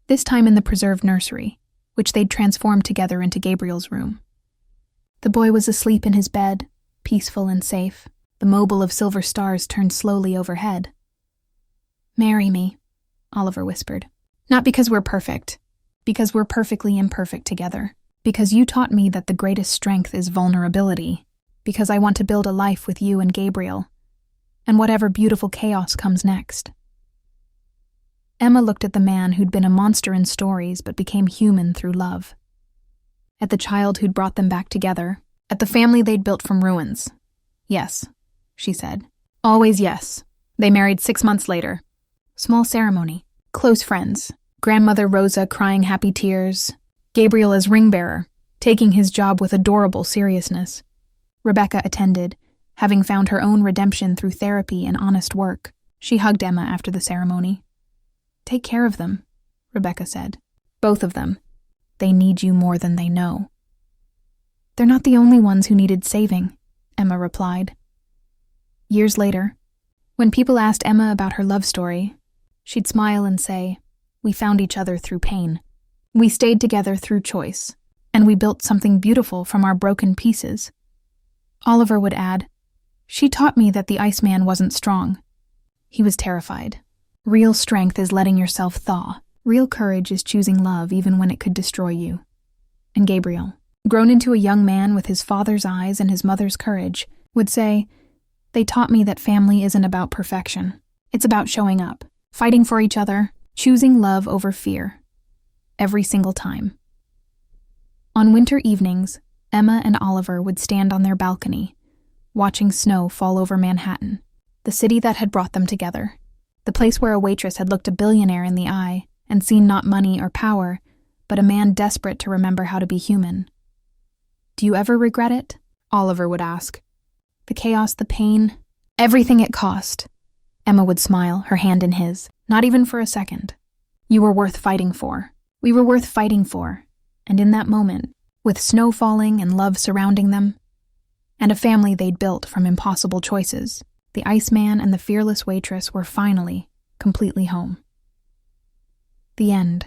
this time in the preserved nursery, which they'd transformed together into Gabriel's room. The boy was asleep in his bed, peaceful and safe. The mogul of silver stars turned slowly overhead. "Marry me," Oliver whispered. "Not because we're perfect, because we're perfectly imperfect together. Because you taught me that the greatest strength is vulnerability. Because I want to build a life with you and Gabriel, and whatever beautiful chaos comes next." Emma looked at the man who'd been a monster in stories but became human through love. At the child who'd brought them back together. At the family they'd built from ruins. "Yes," she said. "Always yes." They married 6 months later. Small ceremony. Close friends. Grandmother Rosa crying happy tears. Gabriel as ring-bearer, taking his job with adorable seriousness. Rebecca attended, having found her own redemption through therapy and honest work. She hugged Emma after the ceremony. "Take care of them," Rebecca said. "Both of them. They need you more than they know." "They're not the only ones who needed saving," Emma replied. Years later, when people asked Emma about her love story, she'd smile and say, "We found each other through pain. We stayed together through choice, and we built something beautiful from our broken pieces." Oliver would add, "She taught me that the Iceman wasn't strong. He was terrified. Real strength is letting yourself thaw. Real courage is choosing love even when it could destroy you." And Gabriel, grown into a young man with his father's eyes and his mother's courage, would say, "They taught me that family isn't about perfection. It's about showing up, fighting for each other, choosing love over fear. Every single time." On winter evenings, Emma and Oliver would stand on their balcony, watching snow fall over Manhattan, the city that had brought them together, the place where a waitress had looked a billionaire in the eye and seen not money or power, but a man desperate to remember how to be human. "Do you ever regret it?" Oliver would ask. "The chaos, the pain, everything it cost." Emma would smile, her hand in his. "Not even for a second. You were worth fighting for. We were worth fighting for." And in that moment, with snow falling and love surrounding them, and a family they'd built from impossible choices, The Iceman and the fearless waitress were finally completely home. The end.